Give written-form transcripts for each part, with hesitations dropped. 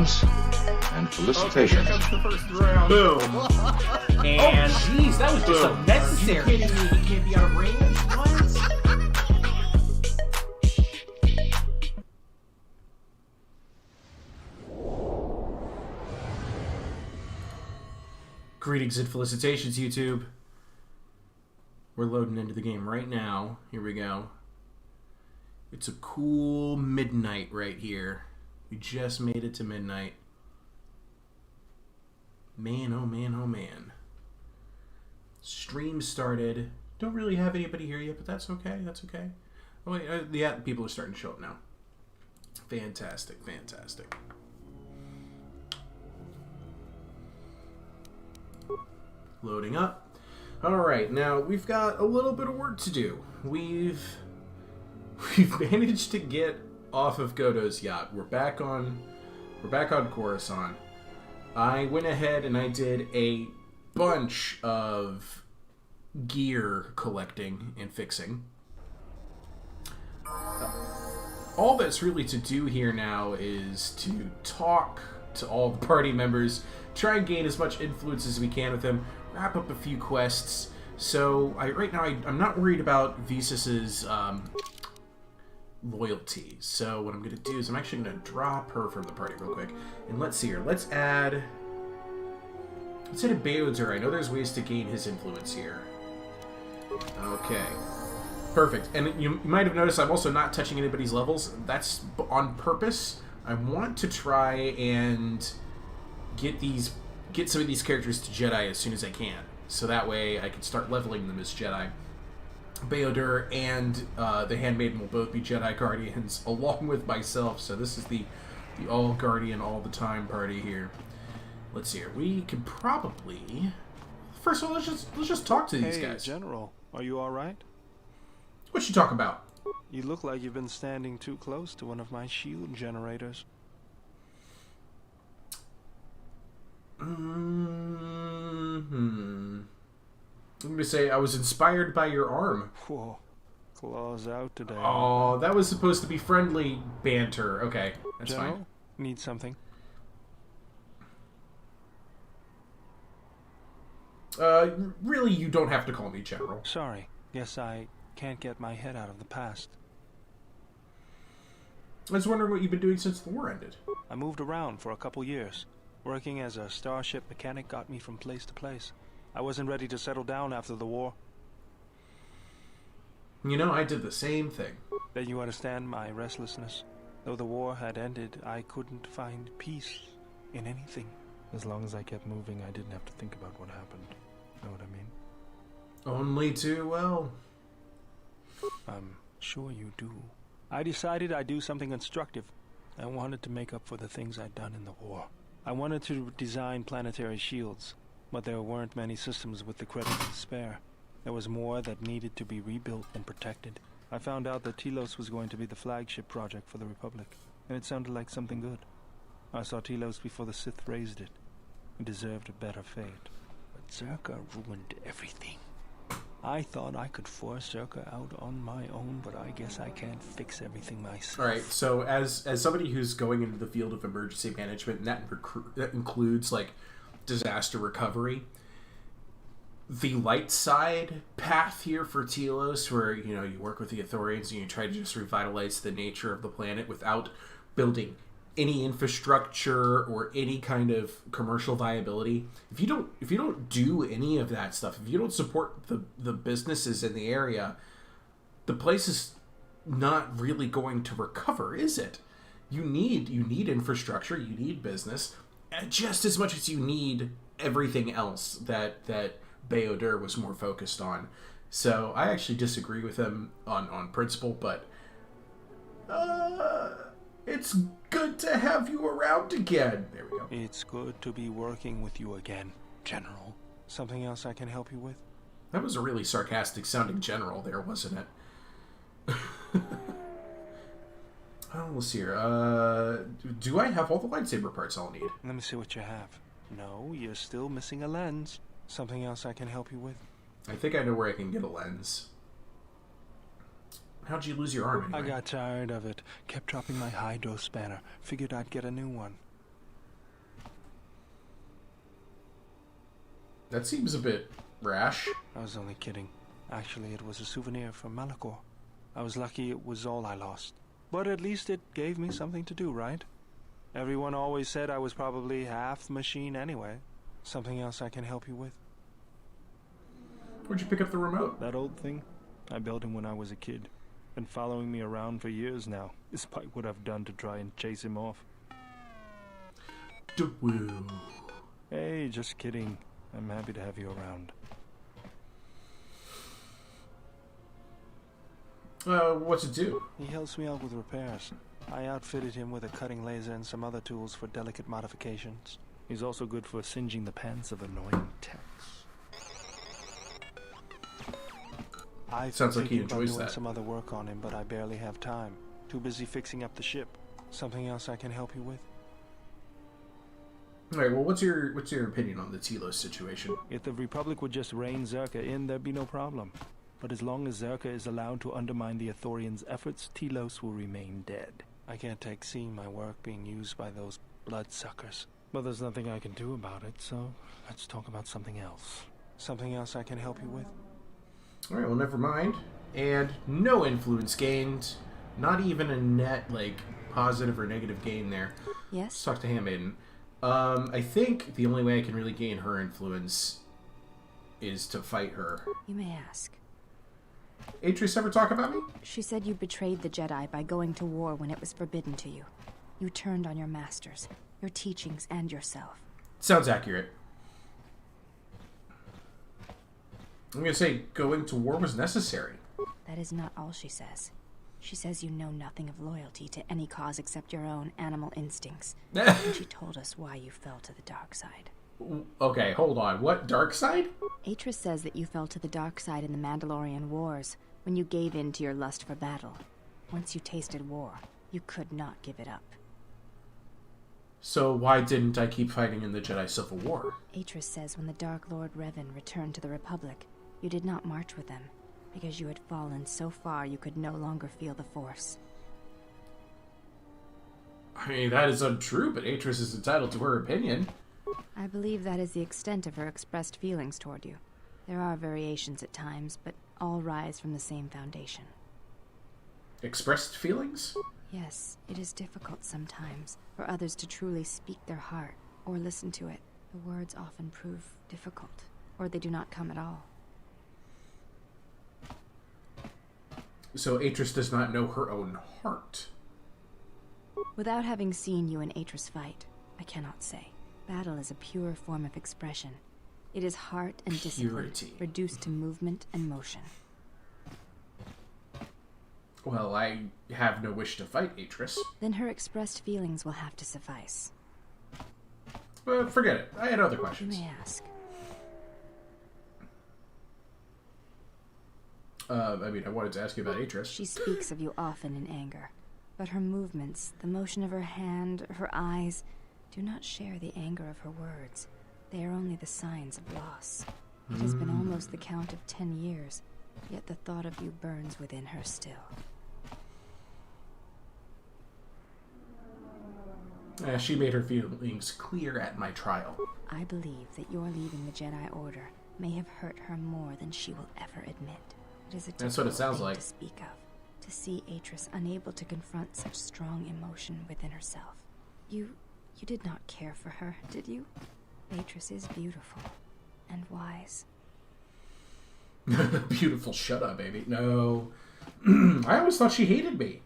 Congratulations and felicitations. Okay, here comes the first round. Boom. And Jeez, that was just boom. unnecessary. You kidding me? He can't be out of range? What? Greetings and felicitations, YouTube. We're loading into the game right now. Here we go. It's a cool midnight right here. We just made it to midnight. Man, oh man, oh man. Stream started. Don't really have anybody here yet, but that's okay. That's okay. Oh wait, yeah, people are starting to show up now. Fantastic, fantastic. Loading up. Alright, now we've got a little bit of work to do. We've managed to get off of Godot's yacht. We're back on Coruscant. I went ahead and I did a bunch of gear collecting and fixing. All that's really to do here now is to talk to all the party members, try and gain as much influence as we can with them, wrap up a few quests. So right now I'm not worried about Visis's loyalty. So what I'm going to do is I'm actually going to drop her from the party real quick. And let's see here. Let's add a Beodur. I know there's ways to gain his influence here. Okay. Perfect. And you might have noticed I'm also not touching anybody's levels. That's on purpose. I want to try and get some of these characters to Jedi as soon as I can. So that way I can start leveling them as Jedi. Beodur and the Handmaiden will both be Jedi Guardians along with myself. So this is the all Guardian all the time party here. Let's see here. We could probably first of all let's just talk to these guys. Hey, General, are you all right? What you talk about? You look like you've been standing too close to one of my shield generators. I'm going to say I was inspired by your arm. Whoa, claws out today. Oh, that was supposed to be friendly banter. Okay, that's General, fine. need something? Really, you don't have to call me General. Sorry, guess I can't get my head out of the past. I was wondering what you've been doing since the war ended. I moved around for a couple years. Working as a starship mechanic got me from place to place. I wasn't ready to settle down after the war. You know, I did the same thing. Then you understand my restlessness. Though the war had ended, I couldn't find peace in anything. As long as I kept moving, I didn't have to think about what happened. Know what I mean? Only too well. I'm sure you do. I decided I'd do something constructive. I wanted to make up for the things I'd done in the war. I wanted to design planetary shields, but there weren't many systems with the credit to spare. There was more that needed to be rebuilt and protected. I found out that Telos was going to be the flagship project for the Republic, and it sounded like something good. I saw Telos before the Sith raised it. It deserved a better fate. But Zerka ruined everything. I thought I could force Zerka out on my own, but I guess I can't fix everything myself. All right, so as somebody who's going into the field of emergency management, and that includes like disaster recovery, the light side path here for Telos, where you work with the Ithorians and you try to just revitalize the nature of the planet without building any infrastructure or any kind of commercial viability. If you don't do any of that stuff, if you don't support the businesses in the area, the place is not really going to recover, is it? You need infrastructure, you need business, just as much as you need everything else that Beodur was more focused on. So I actually disagree with him on principle, but it's good to have you around again. There we go. It's good to be working with you again, General. Something else I can help you with? That was a really sarcastic sounding general there, wasn't it? Oh, let's see here. Do I have all the lightsaber parts I'll need? Let me see what you have. No, you're still missing a lens. Something else I can help you with? I think I know where I can get a lens. How'd you lose your arm anyway? I got tired of it. Kept dropping my hydro spanner. Figured I'd get a new one. That seems a bit rash. I was only kidding. Actually, it was a souvenir from Malachor. I was lucky it was all I lost. But at least it gave me something to do, right? Everyone always said I was probably half machine anyway. Something else I can help you with? Where'd you pick up the remote? That old thing? I built him when I was a kid. Been following me around for years now, despite what I've done to try and chase him off. Woo. Hey, just kidding. I'm happy to have you around. What's it do? He helps me out with repairs. I outfitted him with a cutting laser and some other tools for delicate modifications. He's also good for singeing the pants of annoying techs. Sounds like he thinking about enjoys doing that. some other work on him, but I barely have time. Too busy fixing up the ship. Something else I can help you with? Alright, well, what's your opinion on the Telos situation? If the Republic would just rein Zerka in, there'd be no problem. But as long as Zerka is allowed to undermine the Ithorians' efforts, Telos will remain dead. I can't take seeing my work being used by those bloodsuckers. But there's nothing I can do about it, so let's talk about something else. Something else I can help you with? Alright, well, never mind. And no influence gained. Not even a net, like, positive or negative gain there. Yes? Let's talk to Handmaiden. I think the only way I can really gain her influence is to fight her. You may ask. Atreus ever talk about me? She said you betrayed the Jedi by going to war when it was forbidden to you. You turned on your masters, your teachings, and yourself. Sounds accurate. I'm gonna say going to war was necessary. That is not all she says. She says you know nothing of loyalty to any cause except your own animal instincts. And she told us why you fell to the dark side. Okay, hold on. What? Dark side? Atreus says that you fell to the dark side in the Mandalorian Wars, when you gave in to your lust for battle. Once you tasted war, you could not give it up. So why didn't I keep fighting in the Jedi Civil War? Atreus says when the Dark Lord Revan returned to the Republic, you did not march with them, because you had fallen so far you could no longer feel the Force. I mean, that is untrue, but Atreus is entitled to her opinion. I believe that is the extent of her expressed feelings toward you. There are variations at times, but all rise from the same foundation. Expressed feelings? Yes, it is difficult sometimes for others to truly speak their heart or listen to it. The words often prove difficult, or they do not come at all. So Atreus does not know her own heart. Without having seen you and Atreus fight, I cannot say. Battle is a pure form of expression. It is heart and discipline, Purity. reduced to movement and motion. Well, I have no wish to fight Atreus. Then her expressed feelings will have to suffice. But forget it. I had other You questions. may ask. I wanted to ask you about Atreus. She speaks of you often in anger, but her movements, the motion of her hand, her eyes, do not share the anger of her words. They are only the signs of loss. It has been almost the count of 10 years, yet the thought of you burns within her still. She made her feelings clear at my trial. I believe that your leaving the Jedi Order may have hurt her more than she will ever admit. It is a That's what it difficult sounds thing like. to speak of, to see Atreus unable to confront such strong emotion within herself. You did not care for her, did you? Atreus is beautiful and wise. Beautiful, shut up, baby. No. I always thought she hated me.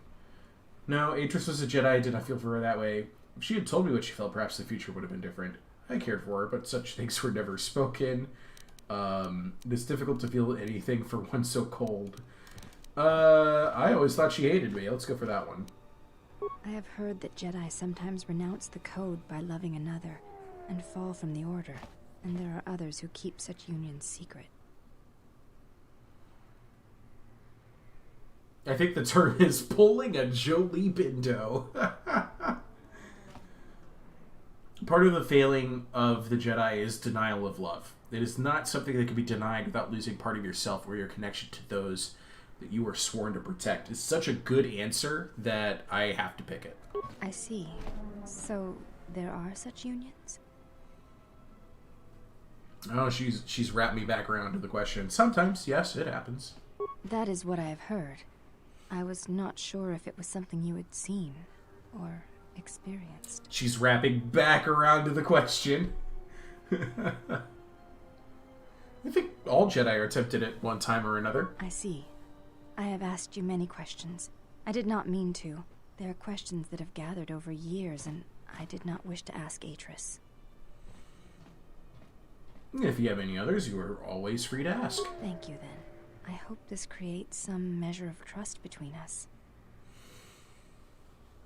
No, Atreus was a Jedi. I did not feel for her that way. If she had told me what she felt, perhaps the future would have been different. I cared for her, but such things were never spoken. It's difficult to feel anything for one so cold. I always thought she hated me. Let's go for that one. I have heard that Jedi sometimes renounce the code by loving another and fall from the Order, and there are others who keep such unions secret. I think the term is pulling a Jolie Bindo. Part of the failing of the Jedi is denial of love. It is not something that can be denied without losing part of yourself or your connection to those that you were sworn to protect. It's such a good answer that I have to pick it. I see. So, there are such unions? Oh, she's wrapped me back around to the question. Sometimes, yes, it happens. That is what I have heard. I was not sure if it was something you had seen or experienced. She's wrapping back around to the question. I think all Jedi are tempted at one time or another. I see. I have asked you many questions. I did not mean to. They are questions that have gathered over years, and I did not wish to ask Atris. If you have any others, you are always free to ask. Thank you, then. I hope this creates some measure of trust between us.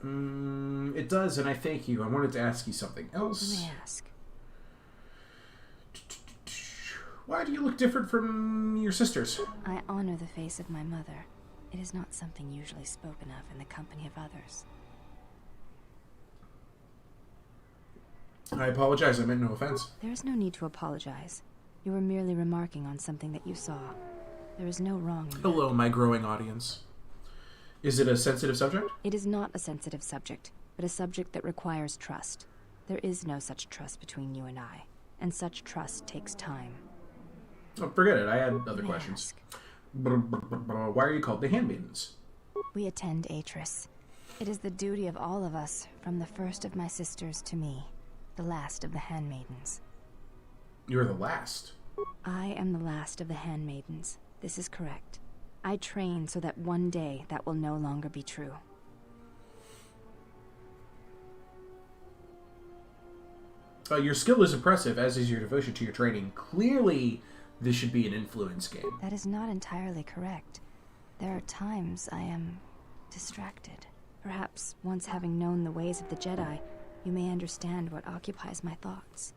It does, and I thank you. I wanted to ask you something else. You may ask. Why do you look different from your sisters? I honor the face of my mother. It is not something usually spoken of in the company of others. I apologize. I meant no offense. There is no need to apologize. You were merely remarking on something that you saw. There is no wrong in that. Hello, my growing audience. Is it a sensitive subject? It is not a sensitive subject, but a subject that requires trust. There is no such trust between you and I, and such trust takes time. Oh, forget it. I had other May I questions. ask? Why are you called the Handmaidens? We attend Atris. It is the duty of all of us, from the first of my sisters to me, the last of the handmaidens. You're the last. I am the last of the handmaidens. This is correct. I train so that one day that will no longer be true. Your skill is impressive, as is your devotion to your training. Clearly, this should be an influence game. That is not entirely correct. There are times I am distracted. Perhaps once having known the ways of the Jedi, you may understand what occupies my thoughts.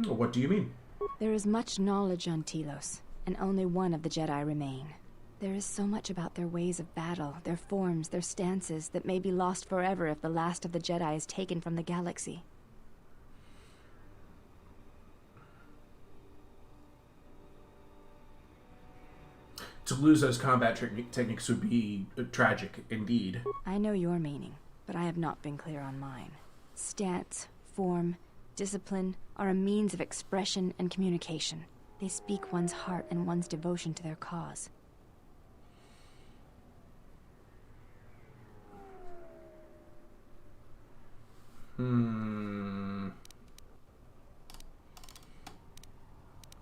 What do you mean? There is much knowledge on Telos, and only one of the Jedi remain. There is so much about their ways of battle, their forms, their stances, that may be lost forever if the last of the Jedi is taken from the galaxy. To lose those combat techniques would be tragic, indeed. I know your meaning, but I have not been clear on mine. Stance, form, discipline are a means of expression and communication. They speak one's heart and one's devotion to their cause.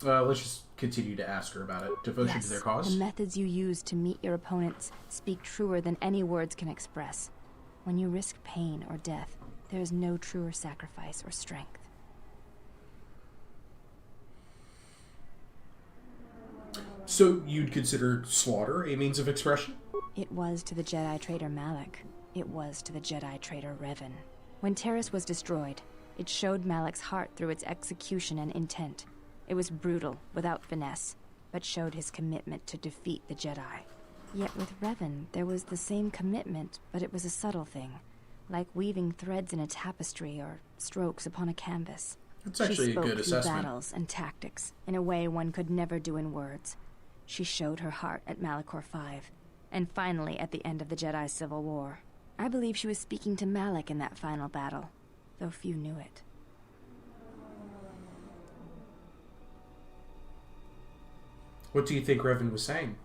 Let's just continue to ask her about it. Devotion to their cause? The methods you use to meet your opponents speak truer than any words can express. When you risk pain or death, there is no truer sacrifice or strength. So you'd consider slaughter a means of expression? It was to the Jedi traitor Malak. It was to the Jedi traitor Revan. When Terrace was destroyed, it showed Malak's heart through its execution and intent. It was brutal, without finesse, but showed his commitment to defeat the Jedi. Yet with Revan, there was the same commitment, but it was a subtle thing, like weaving threads in a tapestry or strokes upon a canvas. That's actually a good She spoke through assessment. battles and tactics, in a way one could never do in words. She showed her heart at Malachor V, and finally at the end of the Jedi Civil War. I believe she was speaking to Malak in that final battle, though few knew it. What do you think Revan was saying?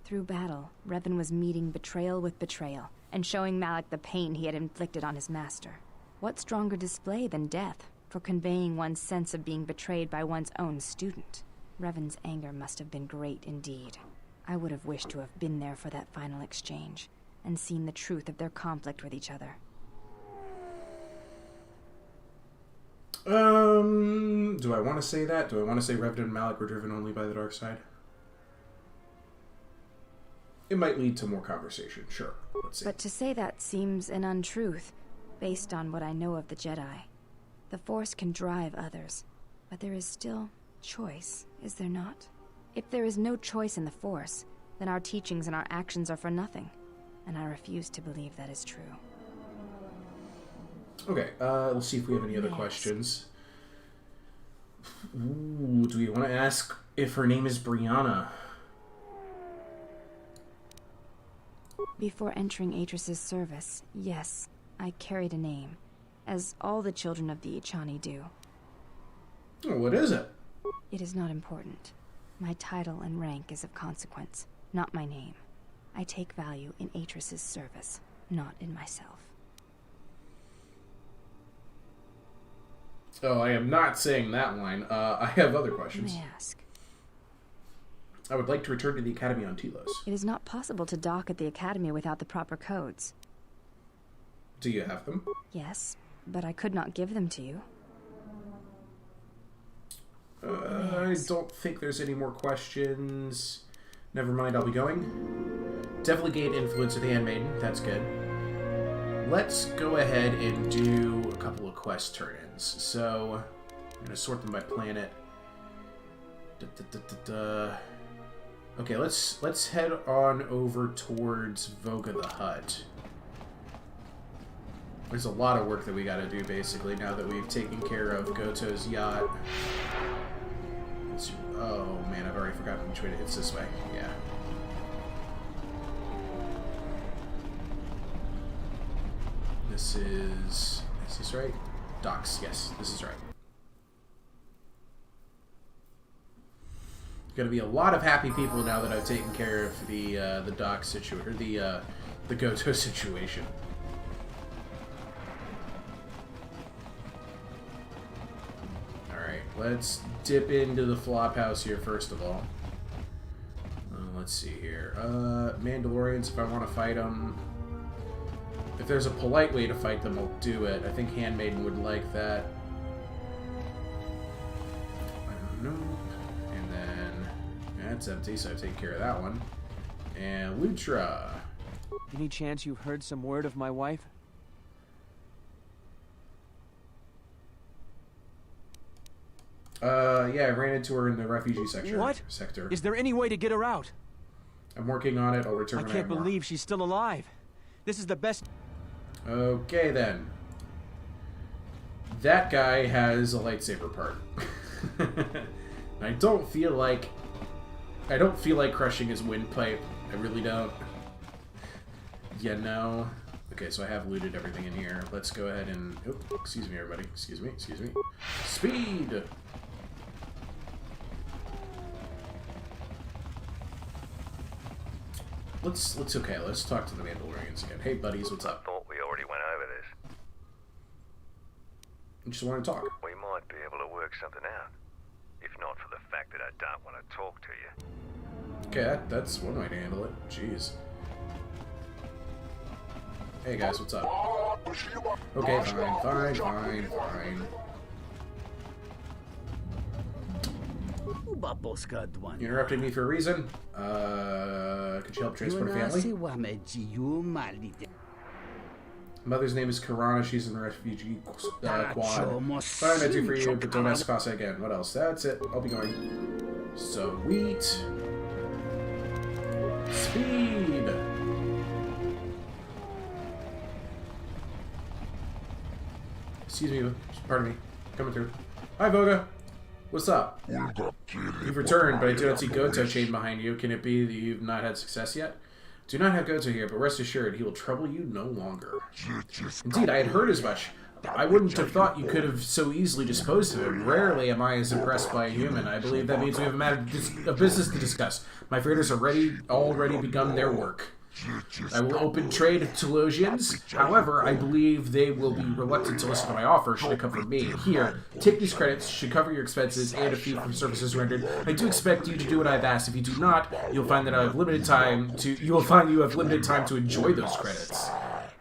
Through battle, Revan was meeting betrayal with betrayal, and showing Malak the pain he had inflicted on his master. What stronger display than death for conveying one's sense of being betrayed by one's own student? Revan's anger must have been great indeed. I would have wished to have been there for that final exchange, and seen the truth of their conflict with each other. Do I want to say that? Do I want to say Revan and Malak were driven only by the dark side? It might lead to more conversation, sure. Let's see. But to say that seems an untruth, based on what I know of the Jedi. The Force can drive others, but there is still choice, is there not? If there is no choice in the Force, then our teachings and our actions are for nothing, and I refuse to believe that is true. Okay, let's see if we have any other Yes. questions. Ooh, do we want to ask if her name is Brianna? Before entering Atris's service, yes, I carried a name, as all the children of the Ichani do. Oh, what is it? It is not important. My title and rank is of consequence, not my name. I take value in Atris's service, not in myself. Oh, I am not saying that line. I have other questions. May I ask? I would like to return to the Academy on Telos. It is not possible to dock at the Academy without the proper codes. Do you have them? Yes, but I could not give them to you. I don't think there's any more questions. Never mind, I'll be going. Definitely gained influence with the Handmaiden. That's good. Let's go ahead and do a couple of quest turn-ins. So, I'm going to sort them by planet. Okay, let's head on over towards Voga the Hutt. There's a lot of work that we got to do, basically, now that we've taken care of Goto's yacht. Oh, man, I've already forgotten which way to... It's this way, yeah. This is... Is this right? Docks, yes, this is right. Gonna be a lot of happy people now that I've taken care of the dock situation, or the Goto situation. Alright, let's dip into the flop house here first of all. Let's see here. Mandalorians, if I want to fight them. If there's a polite way to fight them, I'll do it. I think Handmaiden would like that. I don't know. And then... That's empty, so I take care of that one. And Lutra. Any chance you've heard some word of my wife? Yeah, I ran into her in the refugee sector. What? Is there any way to get her out? I'm working on it. I'll return I when can't have more. believe she's still alive. This is the best... Okay, then. That guy has a lightsaber part. I don't feel like crushing his windpipe. I really don't. Yeah, no. Okay, so I have looted everything in here. Let's go ahead and... Oh, excuse me, everybody. Excuse me, excuse me. Speed! Let's talk to the Mandalorians again. Hey, buddies, what's up? Thought we already went over this. You just want to talk. We might be able to work something out. If not for the fact that I don't want to talk to you. Okay, that's one way to handle it. Jeez. Hey guys, what's up? Okay, fine. You interrupted me for a reason. Could you help transport a family? Mother's name is Karana. She's in the refugee quad. Fine, I do for you, but don't ask Casa again. What else? That's it. I'll be going. Sweet. Speed. Excuse me. Pardon me. Coming through. Hi, Voga. What's up? You've returned, but I do not see Goto chained behind you. Can it be that you've not had success yet? Do not have Goto here, but rest assured, he will trouble you no longer. Indeed, I had heard as much. I wouldn't have thought you could have so easily disposed of him. Rarely am I as impressed by a human. I believe that means we have a matter of business to discuss. My freighters are already begun their work. I will open trade with Telosians. However, I believe they will be reluctant to listen to my offer should it come from me. Here, take these credits, should cover your expenses and a fee for services rendered. I do expect you to do what I've asked. If you do not, you'll find that I have limited time to enjoy those credits.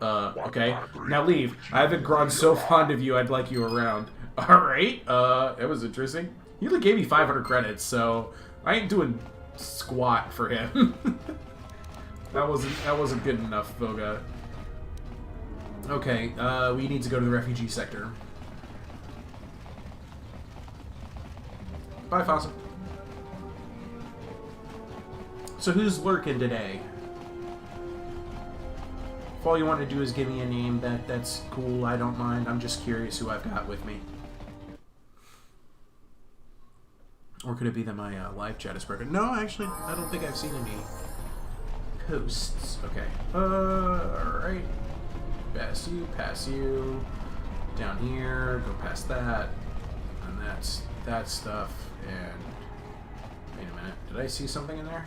Okay. Now leave. I haven't grown so fond of you, I'd like you around. Alright, that was interesting. He only gave me 500 credits, so I ain't doing squat for him. That wasn't good enough, Voga. Okay, we need to go to the refugee sector. Bye, Fawcett. So who's lurking today? If all you want to do is give me a name, that's cool, I don't mind. I'm just curious who I've got with me. Or could it be that my live chat is broken? No, actually, I don't think I've seen any posts. Okay. Alright. Pass you. Down here. Go past that. And that's that stuff, and... Wait a minute. Did I see something in there?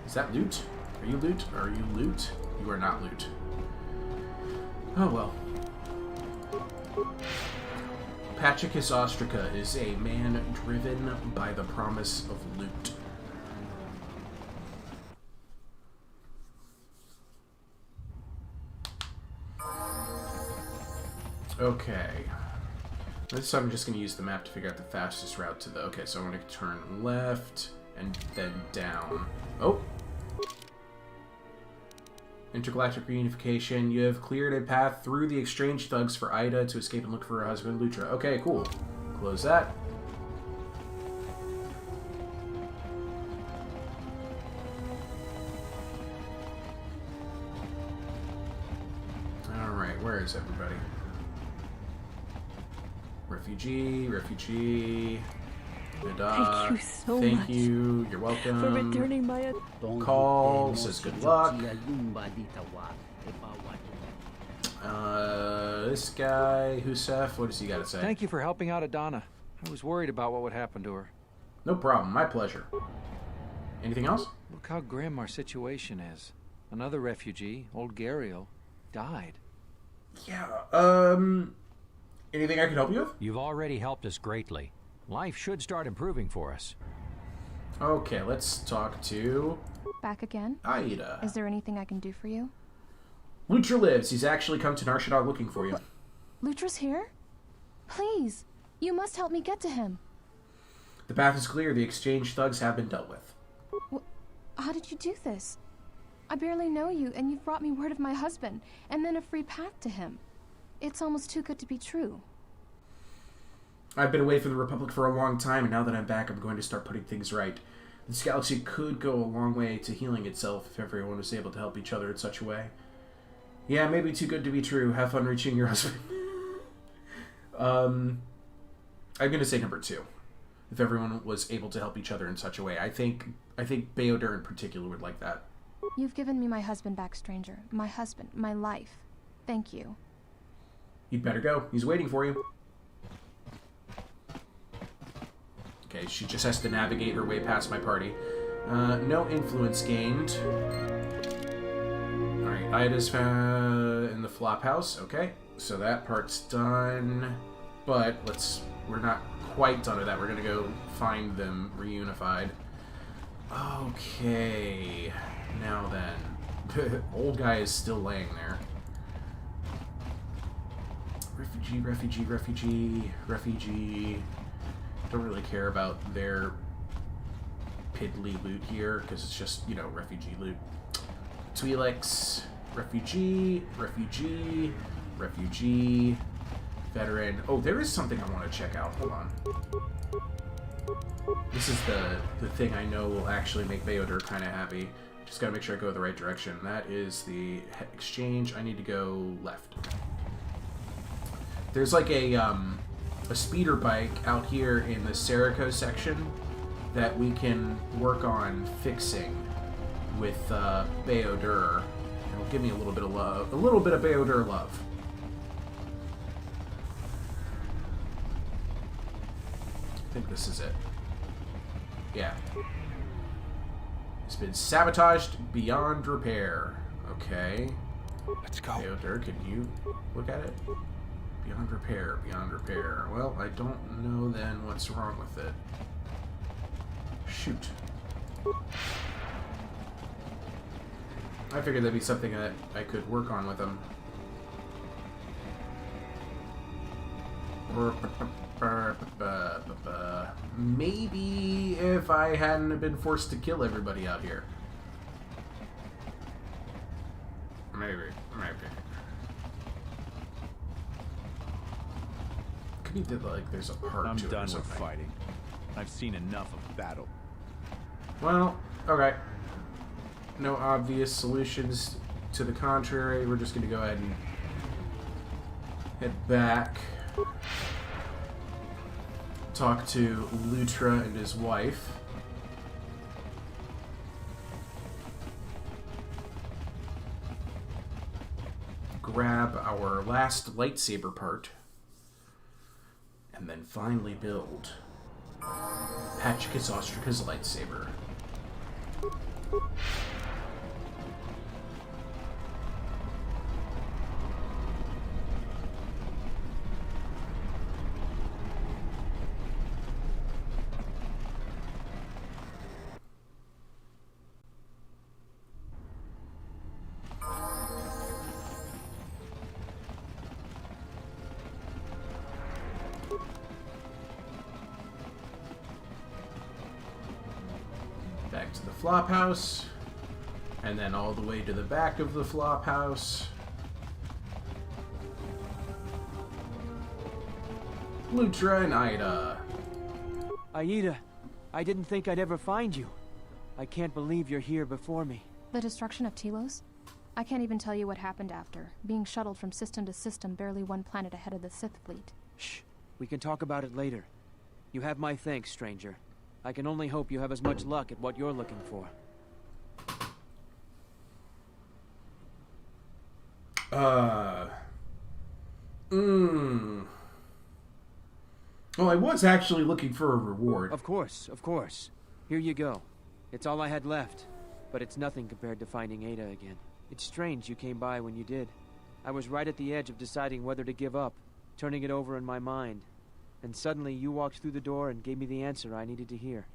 Is that loot? Are you loot? Are you loot? You are not loot. Oh well. Patchicus ostrica is a man driven by the promise of loot. Okay. This time I'm just going to use the map to figure out the fastest route to the... Okay, so I'm going to turn left and then down. Oh! Intergalactic reunification. You have cleared a path through the exchange thugs for Ida to escape and look for her husband, Lutra. Okay, cool. Close that. Alright, where is everybody? Refugee, refugee. Thank you so Thank much. you. You're welcome. For returning my... Call says good luck. This guy, Husef, what does he got to say? Thank you for helping out Adana. I was worried about what would happen to her. No problem. My pleasure. Anything else? Look how grim our situation is. Another refugee, old Gariel, died. Yeah, anything I can help you with? You've already helped us greatly. Life should start improving for us. Okay, let's talk to... Back again? Aida. Is there anything I can do for you? Lutra lives. He's actually come to Narshadot looking for you. Lutra's here? Please, you must help me get to him. The path is clear. The exchange thugs have been dealt with. How did you do this? I barely know you, and you've brought me word of my husband, and then a free path to him. It's almost too good to be true. I've been away from the Republic for a long time, and now that I'm back, I'm going to start putting things right. This galaxy could go a long way to healing itself if everyone was able to help each other in such a way. Yeah, maybe too good to be true. Have fun reaching your husband. I'm going to say number 2. If everyone was able to help each other in such a way. I think Beodur in particular would like that. You've given me my husband back, stranger. My husband, my life. Thank you. You'd better go. He's waiting for you. Okay, she just has to navigate her way past my party. No influence gained. Alright, Ida's in the flop house. Okay, so that part's done. But we're not quite done with that. We're gonna go find them reunified. Okay, now then. Old guy is still laying there. Refugee, refugee, refugee, refugee. Don't really care about their piddly loot here, because it's just, you know, refugee loot. Twi'leks, refugee, refugee, refugee, veteran. Oh, there is something I want to check out. Hold on. This is the thing I know will actually make Beodur kind of happy. Just gotta make sure I go the right direction. That is the exchange. I need to go left. There's like a speeder bike out here in the Serico section that we can work on fixing with Beodur. It'll give me a little bit of love, a little bit of Beodur love. I think this is it. Yeah. It's been sabotaged beyond repair. Okay. Let's go. Beodur, can you look at it? Beyond repair, beyond repair. Well, I don't know then what's wrong with it. Shoot. I figured that'd be something that I could work on with them. Maybe if I hadn't been forced to kill everybody out here. Maybe. Could be that, like, there's a part I'm to it or done with something. fighting. I've seen enough of battle. Well, okay. No obvious solutions to the contrary. We're just going to go ahead and head back. Talk to Lutra and his wife. Grab our last lightsaber part. And then finally build Patchy Strikes lightsaber. Back to the flop house, and then all the way to the back of the flop house. Lutra and Ida. Aida, I didn't think I'd ever find you. I can't believe you're here before me. The destruction of Telos? I can't even tell you what happened after. Being shuttled from system to system, barely one planet ahead of the Sith fleet. Shh. We can talk about it later. You have my thanks, stranger. I can only hope you have as much luck at what you're looking for. Well, I was actually looking for a reward. Of course, of course. Here you go. It's all I had left, but it's nothing compared to finding Ada again. It's strange you came by when you did. I was right at the edge of deciding whether to give up, turning it over in my mind. And suddenly you walked through the door and gave me the answer I needed to hear.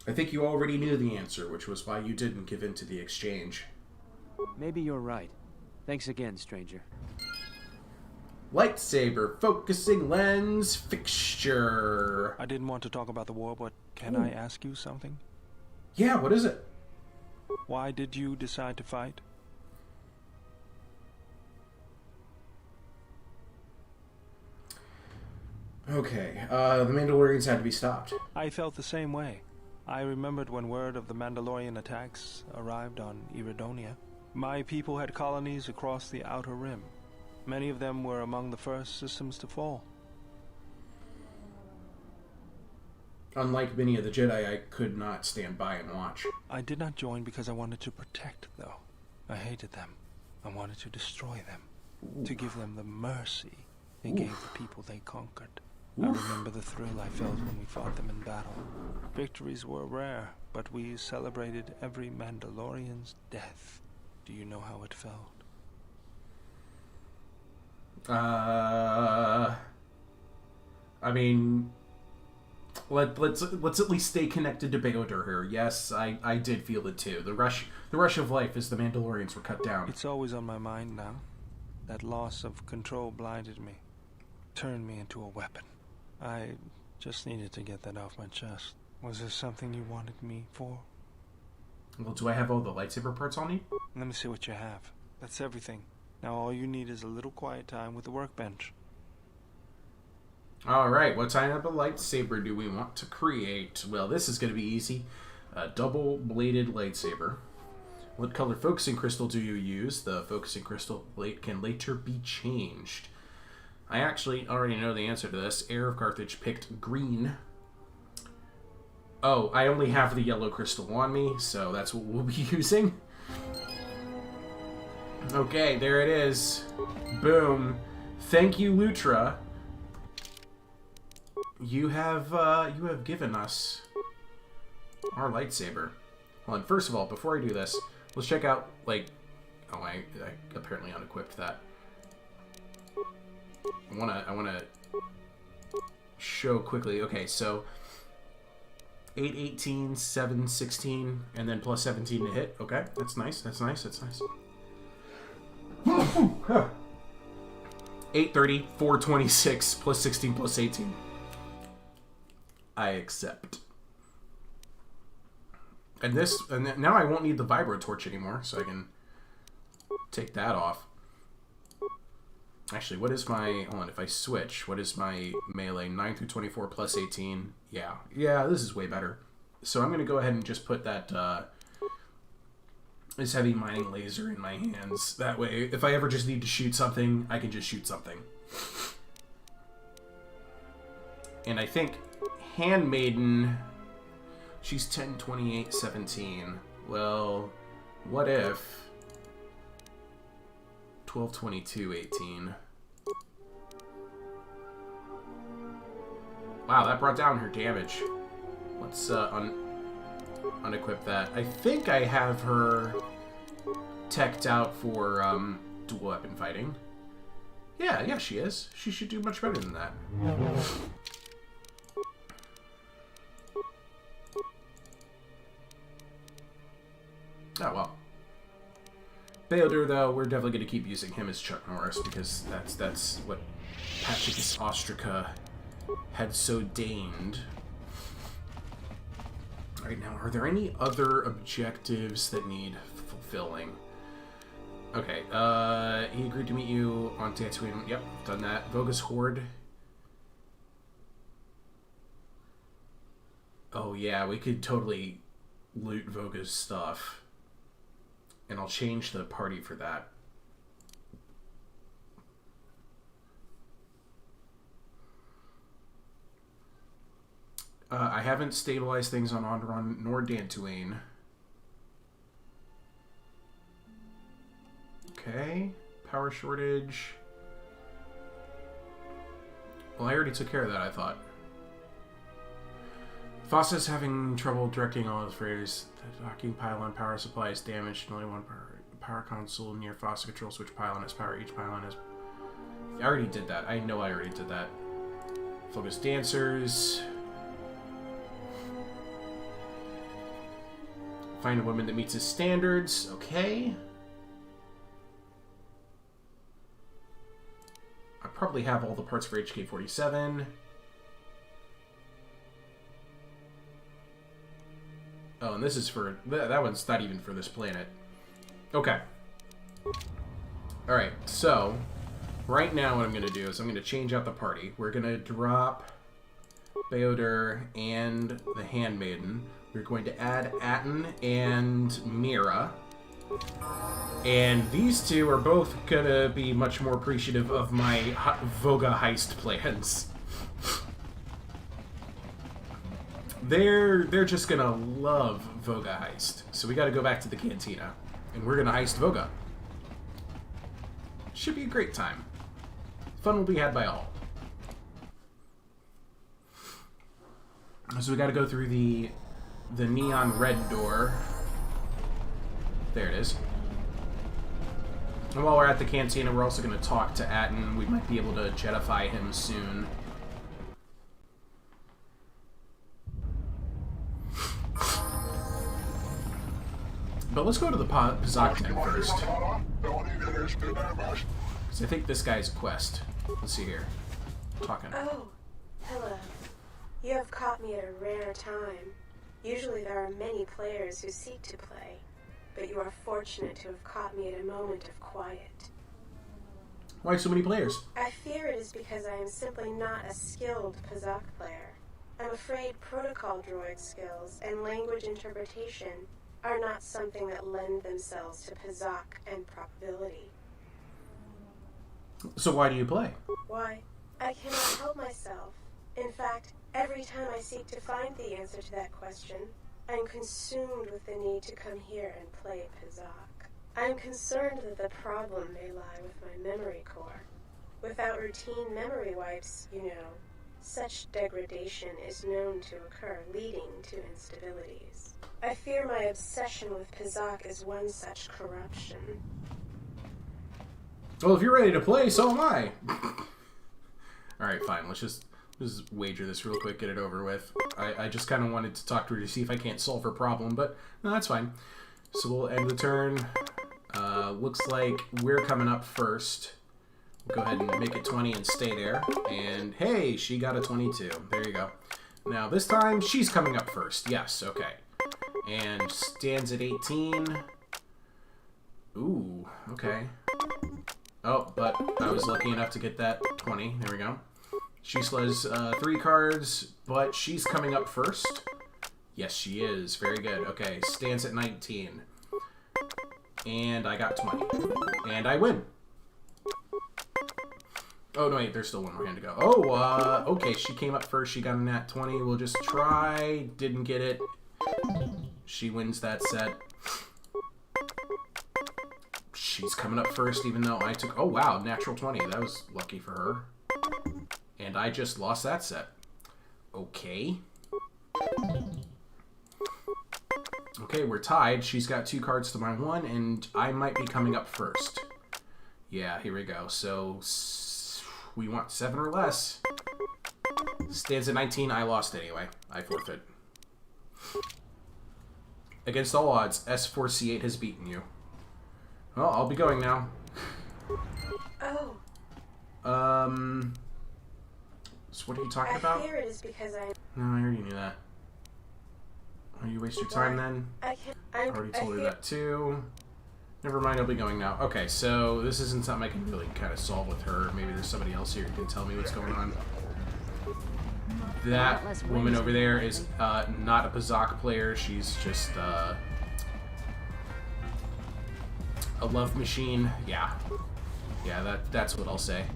I think you already knew the answer, which was why you didn't give in to the exchange. Maybe you're right. Thanks again, stranger. Lightsaber focusing lens fixture. I didn't want to talk about the war, but can I ask you something? Yeah, what is it? Why did you decide to fight? Okay, the Mandalorians had to be stopped. I felt the same way. I remembered when word of the Mandalorian attacks arrived on Iridonia. My people had colonies across the Outer Rim. Many of them were among the first systems to fall. Unlike many of the Jedi, I could not stand by and watch. I did not join because I wanted to protect, though. I hated them. I wanted to destroy them. To give them the mercy they gave the people they conquered. I remember the thrill I felt when we fought them in battle. Victories were rare, but we celebrated every Mandalorian's death. Do you know how it felt? I mean, let's at least stay connected to Kotor here. Yes, I did feel it too. The rush of life as the Mandalorians were cut down. It's always on my mind now. That loss of control blinded me, turned me into a weapon. I just needed to get that off my chest. Was there something you wanted me for? Well, do I have all the lightsaber parts I'll need? Let me see what you have. That's everything. Now all you need is a little quiet time with the workbench. Alright, what type of lightsaber do we want to create? Well, this is going to be easy. A double-bladed lightsaber. What color focusing crystal do you use? The focusing crystal can later be changed. I actually already know the answer to this. Heir of Carthage picked green. Oh, I only have the yellow crystal on me, so that's what we'll be using. Okay, there it is. Boom. Thank you, Lutra. You have given us our lightsaber. Well, and first of all, before I do this, let's check out, like... Oh, I apparently unequipped that. I wanna show quickly. Okay, so 8, 18, 7, 16, and then plus 17 to hit. Okay, that's nice. That's nice. That's nice. 830, 426, plus 16, plus 18. I accept. And now I won't need the vibro torch anymore, so I can take that off. Actually, what is my... Hold on, if I switch, what is my melee? 9 through 24 plus 18. Yeah, this is way better. So I'm going to go ahead and just put that this heavy mining laser in my hands. That way, if I ever just need to shoot something, I can just shoot something. And I think Handmaiden, she's 10, 28, 17. Well, what if 12, 22, 18. Wow, that brought down her damage. Let's unequip that. I think I have her teched out for dual weapon fighting. Yeah, she is. She should do much better than that. Oh, well. Theodor, though, we're definitely going to keep using him as Chuck Norris, because that's what Patchy Ostraca had so deigned. Right now, are there any other objectives that need fulfilling? Okay, he agreed to meet you on Tatooine. Yep, done that. Voga's Horde. Oh yeah, we could totally loot Voga's stuff. And I'll change the party for that. I haven't stabilized things on Onderon nor Dantooine. Okay, power shortage. Well, I already took care of that, I thought. Foster's having trouble directing all his freighters. The docking pylon power supply is damaged, and only one power console near Foster controls which pylon has power. Each pylon has... I already did that. I know I already did that. Focus dancers. Find a woman that meets his standards. Okay. I probably have all the parts for HK-47. Oh, and this is for... That one's not even for this planet. Okay. Alright, so... Right now what I'm going to do is I'm going to change out the party. We're going to drop Theodor and the Handmaiden. We're going to add Atten and Mira. And these two are both going to be much more appreciative of my Voga heist plans. They're just going to love Voga heist. So we got to go back to the cantina. And we're going to heist Voga. Should be a great time. Fun will be had by all. So we got to go through the neon red door. There it is. And while we're at the cantina, we're also going to talk to Atten. We might be able to jetify him soon. But let's go to the Pazakman first. Because I think this guy's a quest. Let's see here. Talking. Oh, hello. You have caught me at a rare time. Usually there are many players who seek to play, but you are fortunate to have caught me at a moment of quiet. Why so many players? I fear it is because I am simply not a skilled Pazak player. I'm afraid protocol droid skills and language interpretation are not something that lend themselves to Pazak and probability. So why do you play? Why? I cannot help myself. In fact, every time I seek to find the answer to that question, I am consumed with the need to come here and play Pazak. I am concerned that the problem may lie with my memory core. Without routine memory wipes, you know, such degradation is known to occur, leading to instabilities. I fear my obsession with Pazak is one such corruption. Well, if you're ready to play, so am I. Alright, fine. Let's just wager this real quick, get it over with. I just kind of wanted to talk to her to see if I can't solve her problem, but no, that's fine. So we'll end the turn. Looks like we're coming up first. We'll go ahead and make it 20 and stay there. And hey, she got a 22. There you go. Now this time, she's coming up first. Yes, okay. And stands at 18. Ooh, okay. Oh, but I was lucky enough to get that 20. There we go. She still has 3 cards, but she's coming up first. Yes, she is. Very good. Okay, stands at 19. And I got 20. And I win. Oh, no, wait, there's still one more hand to go. Oh, okay, she came up first. She got a nat 20. We'll just try. Didn't get it. She wins that set. she's coming up first, even though I took... Oh, wow, natural 20. That was lucky for her. And I just lost that set. Okay. Okay, we're tied. She's got 2 cards to my 1, and I might be coming up first. Yeah, here we go. So, we want 7 or less. Stands at 19. I lost anyway. I forfeit. Against all odds, S4C8 has beaten you. Well, I'll be going now. Oh. So what are you talking about? I fear it is because I... No, I already knew that. Oh, you waste your time then? I can't... I already told her that too. Never mind, I'll be going now. Okay, so this isn't something I can really kind of solve with her. Maybe there's somebody else here who can tell me what's going on. That woman over there is not a Pazak player. She's just a love machine. Yeah. Yeah, that's what I'll say.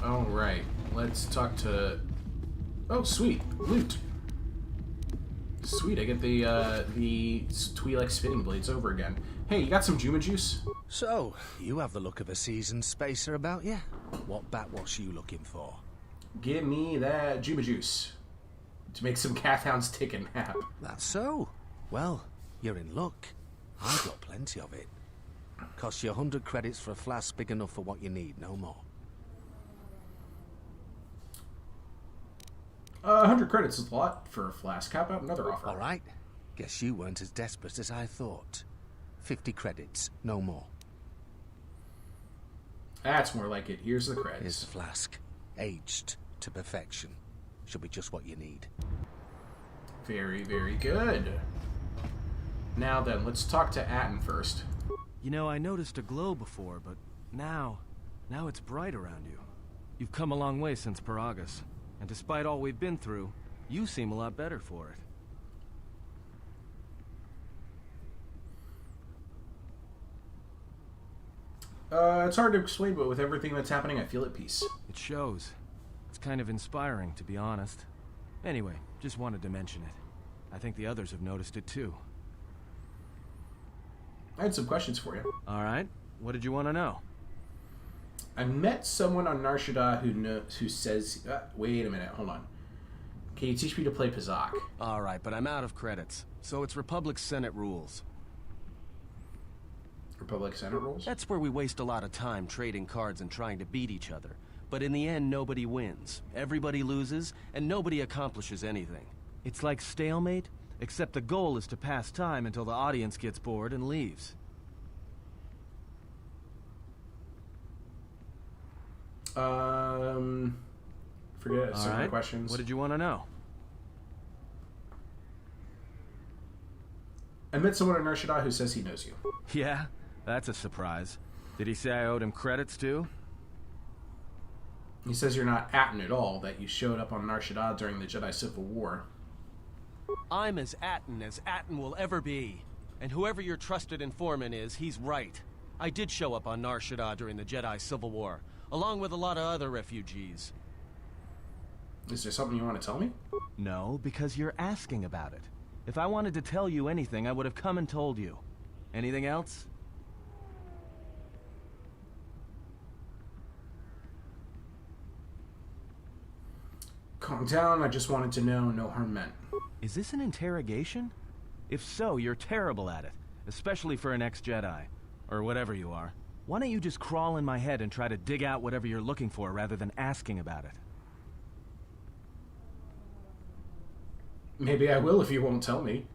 Alright, let's talk to... Oh, sweet. Loot. Sweet, I get the Twi'lek spinning blades over again. Hey, you got some Juma juice? So, you have the look of a seasoned spacer about you. What backwash you looking for? Give me that Juma juice. To make some cat hounds tick and nap. That's so. Well, you're in luck. I've got plenty of it. Costs you 100 credits for a flask big enough for what you need, no more. 100 credits is a lot for a flask. How about another offer? All right. Guess you weren't as desperate as I thought. 50 credits, no more. That's more like it. Here's the credits. Here's the flask. Aged to perfection. Should be just what you need. Very, very good. Now then, let's talk to Atten first. You know, I noticed a glow before, but now it's bright around you. You've come a long way since Paragus, and despite all we've been through, you seem a lot better for it. It's hard to explain, but with everything that's happening, I feel at peace. It shows. It's kind of inspiring, to be honest. Anyway, just wanted to mention it. I think the others have noticed it too. I had some questions for you. Alright, what did you want to know? I met someone on Nar Shaddaa who says... wait a minute, hold on. Can you teach me to play Pazak? Alright, but I'm out of credits, so it's Republic Senate rules. Republic Senate rules? That's where we waste a lot of time trading cards and trying to beat each other. But in the end, nobody wins. Everybody loses, and nobody accomplishes anything. It's like stalemate, except the goal is to pass time until the audience gets bored and leaves. Forget some of the questions. What did you want to know? I met someone on Nar Shaddaa who says he knows you. Yeah? That's a surprise. Did he say I owed him credits too? He says you're not Atten at all, that you showed up on Nar Shaddaa during the Jedi Civil War. I'm as Atten will ever be. And whoever your trusted informant is, he's right. I did show up on Nar Shaddaa during the Jedi Civil War, along with a lot of other refugees. Is there something you want to tell me? No, because you're asking about it. If I wanted to tell you anything, I would have come and told you. Anything else? Calm down, I just wanted to know no harm meant. Is this an interrogation? If so, you're terrible at it, especially for an ex-Jedi, or whatever you are. Why don't you just crawl in my head and try to dig out whatever you're looking for rather than asking about it? Maybe I will if you won't tell me.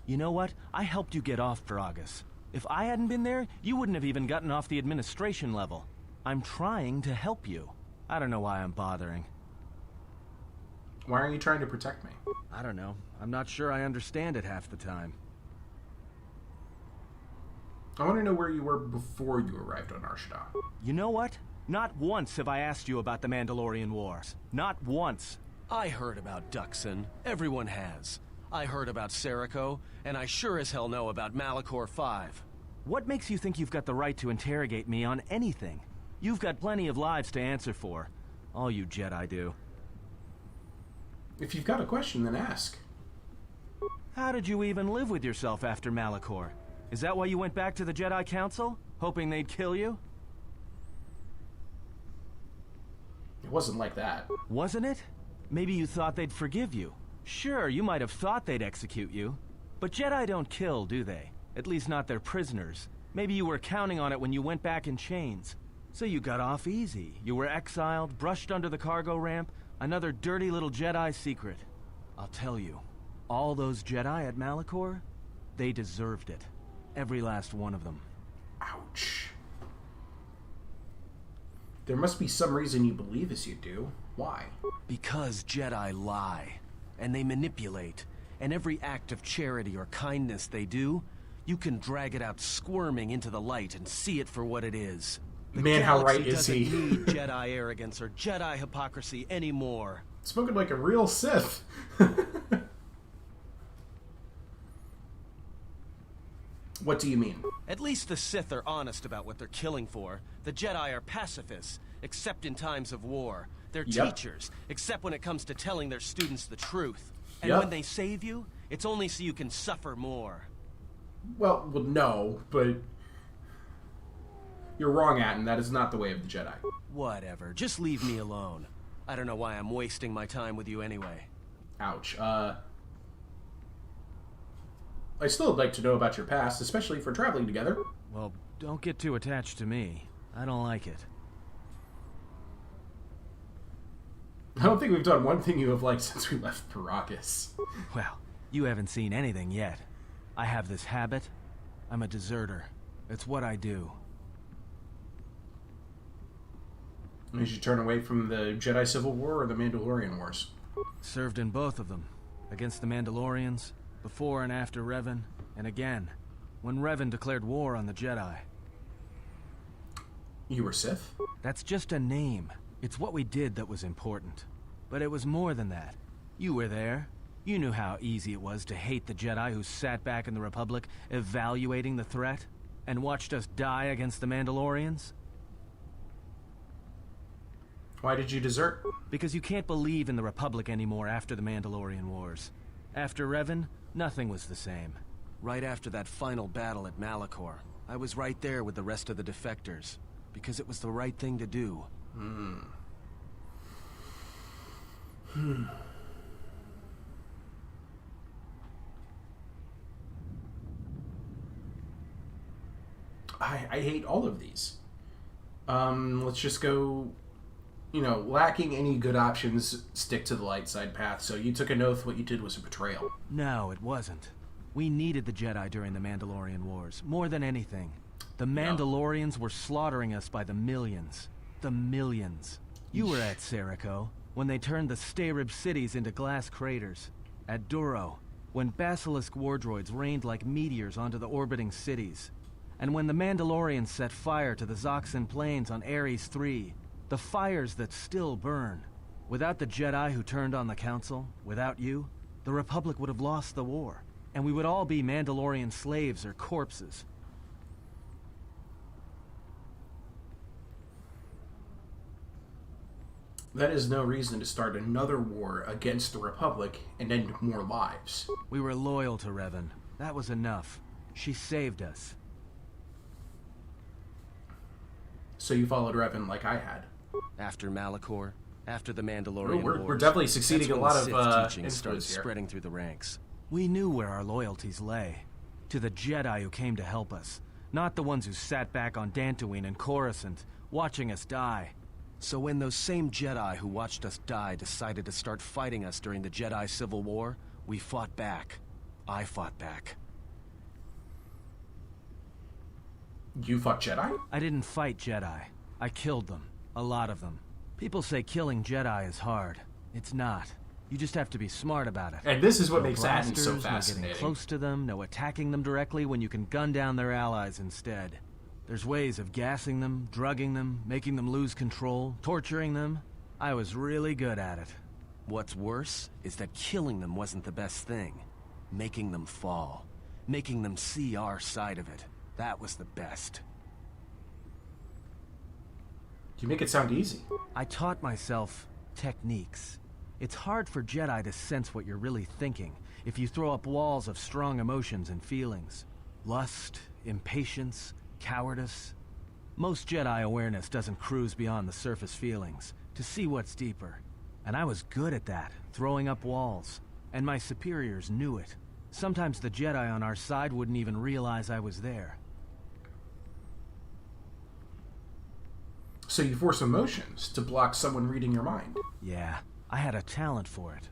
You know what? I helped you get off Paragus. If I hadn't been there, you wouldn't have even gotten off the administration level. I'm trying to help you. I don't know why I'm bothering. Why are you trying to protect me? I don't know. I'm not sure I understand it half the time. I want to know where you were before you arrived on Nar Shaddaa. You know what? Not once have I asked you about the Mandalorian Wars. Not once. I heard about Duxon. Everyone has. I heard about Serico, and I sure as hell know about Malachor 5. What makes you think you've got the right to interrogate me on anything? You've got plenty of lives to answer for. All you Jedi do. If you've got a question, then ask. How did you even live with yourself after Malachor? Is that why you went back to the Jedi Council? Hoping they'd kill you? It wasn't like that. Wasn't it? Maybe you thought they'd forgive you. Sure, you might have thought they'd execute you. But Jedi don't kill, do they? At least not their prisoners. Maybe you were counting on it when you went back in chains. So you got off easy. You were exiled, brushed under the cargo ramp, another dirty little Jedi secret. I'll tell you, all those Jedi at Malachor, they deserved it. Every last one of them. Ouch. There must be some reason you believe as you do. Why? Because Jedi lie, and they manipulate, and every act of charity or kindness they do, you can drag it out squirming into the light and see it for what it is. The Man, how right galaxy is he? doesn't need Jedi arrogance or Jedi hypocrisy anymore. Spoken like a real Sith. What do you mean? At least the Sith are honest about what they're killing for. The Jedi are pacifists, except in times of war. They're teachers, except when it comes to telling their students the truth. And when they save you, it's only so you can suffer more. Well, no, but you're wrong, Atten. That is not the way of the Jedi. Whatever. Just leave me alone. I don't know why I'm wasting my time with you anyway. Ouch. I still would like to know about your past, especially for traveling together. Well, don't get too attached to me. I don't like it. I don't think we've done one thing you have liked since we left Paracas. Well, you haven't seen anything yet. I have this habit. I'm a deserter. It's what I do. Did you turn away from the Jedi Civil War or the Mandalorian Wars? Served in both of them. Against the Mandalorians, before and after Revan, and again, when Revan declared war on the Jedi. You were Sith? That's just a name. It's what we did that was important. But it was more than that. You were there. You knew how easy it was to hate the Jedi who sat back in the Republic, evaluating the threat, and watched us die against the Mandalorians. Why did you desert? Because you can't believe in the Republic anymore after the Mandalorian Wars. After Revan, nothing was the same. Right after that final battle at Malachor, I was right there with the rest of the defectors, because it was the right thing to do. I hate all of these. Let's just go, lacking any good options, stick to the light side path. So you took an oath, what you did was a betrayal. No, it wasn't. We needed the Jedi during the Mandalorian Wars, more than anything. The Mandalorians were slaughtering us by the millions. The millions. You were at Serico, when they turned the Starib cities into glass craters. At Duro, when Basilisk war droids rained like meteors onto the orbiting cities. And when the Mandalorians set fire to the Zoxan plains on Ares III, the fires that still burn. Without the Jedi who turned on the Council, without you, the Republic would have lost the war, and we would all be Mandalorian slaves or corpses. That is no reason to start another war against the Republic and end more lives. We were loyal to Revan. That was enough. She saved us. So you followed Revan like I had. After Malachor, after the Mandalorian Wars, Wars, we're definitely succeeding a lot of teachings started here. spreading through the ranks. We knew where our loyalties lay. To the Jedi who came to help us. Not the ones who sat back on Dantooine and Coruscant, watching us die. So when those same Jedi who watched us die decided to start fighting us during the Jedi Civil War, we fought back. I fought back. You fought Jedi? I didn't fight Jedi. I killed them. A lot of them. People say killing Jedi is hard. It's not. You just have to be smart about it. And this is what No makes Atten so blasters, no fascinating. getting close to them, no attacking them directly when you can gun down their allies instead. There's ways of gassing them, drugging them, making them lose control, torturing them. I was really good at it. What's worse is that killing them wasn't the best thing. Making them fall. Making them see our side of it. That was the best. You make it sound easy. I taught myself techniques. It's hard for Jedi to sense what you're really thinking if you throw up walls of strong emotions and feelings. Lust, impatience, cowardice. Most Jedi awareness doesn't cruise beyond the surface feelings to see what's deeper. And I was good at that, throwing up walls. And my superiors knew it. Sometimes the Jedi on our side wouldn't even realize I was there. So you force emotions to block someone reading your mind. Yeah, I had a talent for it.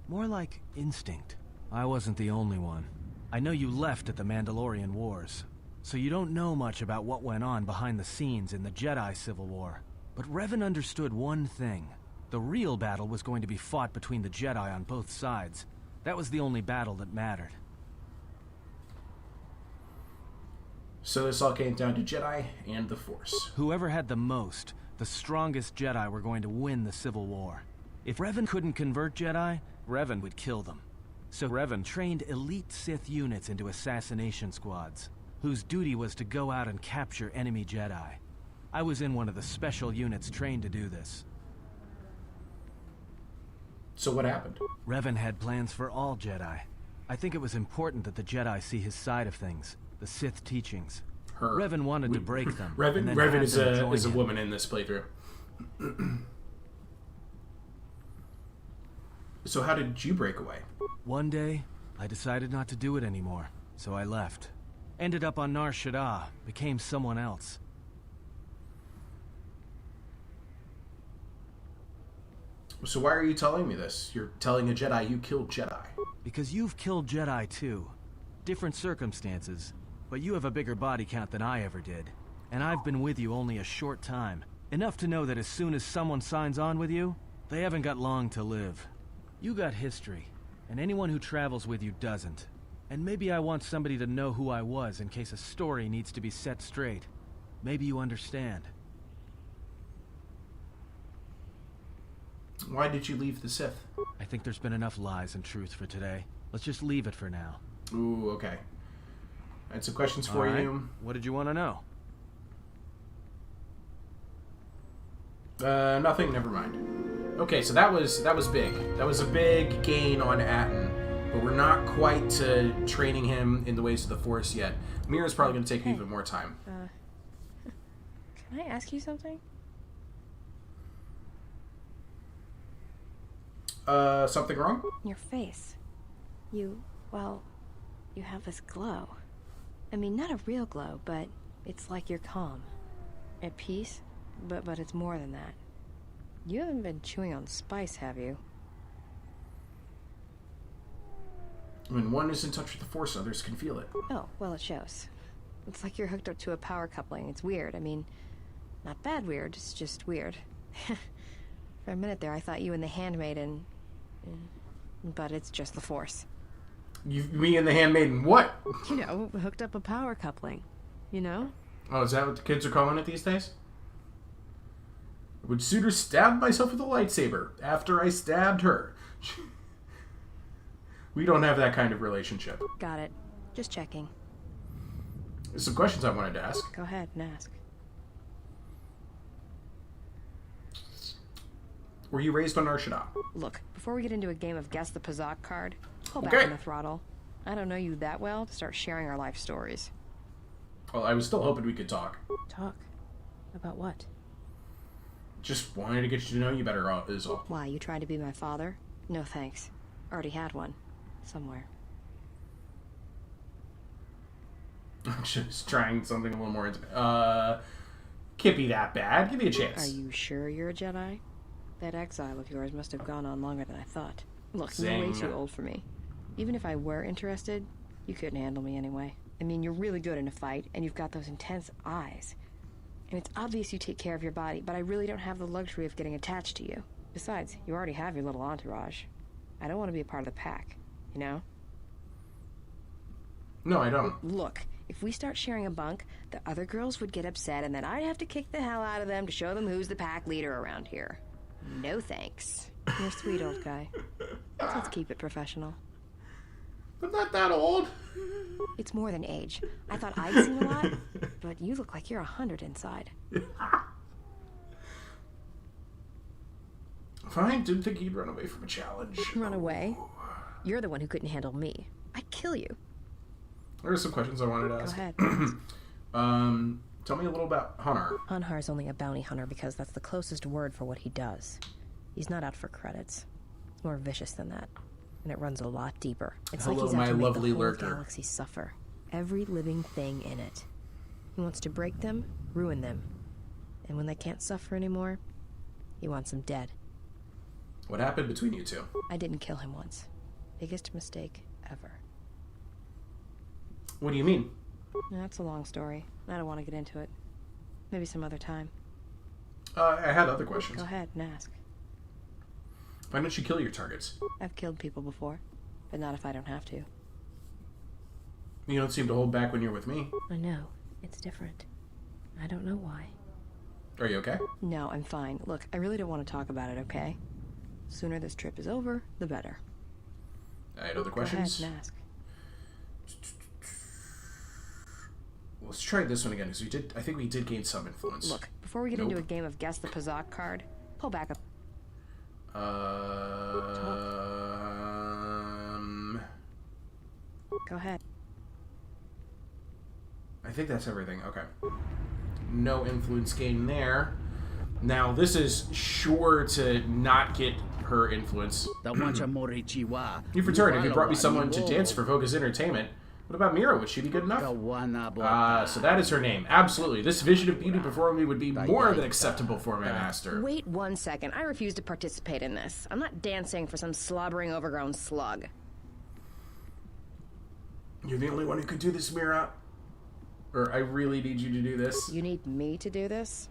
More like instinct. I wasn't the only one. I know you left at the Mandalorian Wars, so you don't know much about what went on behind the scenes in the Jedi Civil War. But Revan understood one thing. The real battle was going to be fought between the Jedi on both sides. That was the only battle that mattered. So this all came down to Jedi and the Force. Whoever had the most, the strongest Jedi were going to win the Civil War. If Revan couldn't convert Jedi, Revan would kill them. So Revan trained elite Sith units into assassination squads, whose duty was to go out and capture enemy Jedi. I was in one of the special units trained to do this. So what happened? Revan had plans for all Jedi. I think it was important that the Jedi see his side of things, the Sith teachings. Revan wanted to break them. Revan is a woman in this playthrough. So how did you break away? One day, I decided not to do it anymore, so I left. Ended up on Nar Shaddaa, became someone else. So why are you telling me this? You're telling a Jedi you killed Jedi. Because you've killed Jedi too. Different circumstances, but you have a bigger body count than I ever did. And I've been with you only a short time. Enough to know that as soon as someone signs on with you, they haven't got long to live. You got history, and anyone who travels with you doesn't. And maybe I want somebody to know who I was in case a story needs to be set straight. Maybe you understand. Why did you leave the Sith? I think there's been enough lies and truth for today. Let's just leave it for now. Ooh, okay. I had some questions for you. What did you want to know? Nothing. Never mind. Okay, so that was big. That was a big gain on Atton, but we're not quite to training him in the ways of the Force yet. Mira's probably going to take even more time. Can I ask you something? Something wrong? Your face. You have this glow. I mean, not a real glow, but it's like you're calm. At peace, but it's more than that. You haven't been chewing on spice, have you? When one is in touch with the Force, others can feel it. Oh, well, it shows. It's like you're hooked up to a power coupling. It's weird. I mean, not bad weird, it's just weird. For a minute there, I thought you and the handmaiden... But it's just the Force. Me and the handmaiden what? You know, hooked up a power coupling. You know? Oh, is that what the kids are calling it these days? I would sooner stab myself with a lightsaber after I stabbed her. We don't have that kind of relationship. Got it. Just checking. There's some questions I wanted to ask. Go ahead and ask. Were you raised on Nar Shaddaa? Look, before we get into a game of Guess the Pazak card, pull back Okay. on the throttle. I don't know you that well to start sharing our life stories. Well, I was still hoping we could talk. Talk? About what? Just wanted to get you to know you better, is all. Why, you trying to be my father? No thanks. Already had one. Somewhere. I'm just trying something a little more intimate. Can't be that bad. Give me a chance. Are you sure you're a Jedi? That exile of yours must have gone on longer than I thought. Look, Zing. you're way too old for me. Even if I were interested, you couldn't handle me anyway. I mean, you're really good in a fight, and you've got those intense eyes. And it's obvious you take care of your body, but I really don't have the luxury of getting attached to you. Besides, you already have your little entourage. I don't want to be a part of the pack, you know? No, I don't. Look, if we start sharing a bunk, the other girls would get upset, and then I'd have to kick the hell out of them to show them who's the pack leader around here. No thanks. You're a sweet old guy. Let's keep it professional. I'm not that old. It's more than age. I thought I'd seen a lot, but you look like you're 100 inside. Fine, didn't think you'd run away from a challenge. Run away? You're the one who couldn't handle me. I'd kill you. There are some questions I wanted to ask. Go ahead. Tell me a little about Hunter. Hunhar's only a bounty hunter because that's the closest word for what he does. He's not out for credits. It's more vicious than that. And it runs a lot deeper. It's like he's out to make the whole galaxy suffer. Every living thing in it. He wants to break them, ruin them. And when they can't suffer anymore, he wants them dead. What happened between you two? I didn't kill him once. Biggest mistake ever. What do you mean? That's a long story. I don't want to get into it. Maybe some other time. I had other questions. Go ahead and ask. Why don't you kill your targets? I've killed people before, but not if I don't have to. You don't seem to hold back when you're with me. I know. It's different. I don't know why. Are you okay? No, I'm fine. Look, I really don't want to talk about it, okay? Sooner this trip is over, the better. I had other questions. Go ahead and ask. Let's try this one again, because I think we did gain some influence. Look, before we get into a game of guess the Pazak card, pull back up. Go ahead. I think that's everything. Okay. No influence gain there. Now, this is sure to not get her influence. You've returned, and you brought me someone to dance for Voga's entertainment. What about Mira? Would she be good enough? So that is her name. Absolutely. This vision of beauty before me would be more than acceptable for my master. Wait 1 second. I refuse to participate in this. I'm not dancing for some slobbering, overgrown slug. You're the only one who could do this, Mira. Or I really need you to do this. You need me to do this?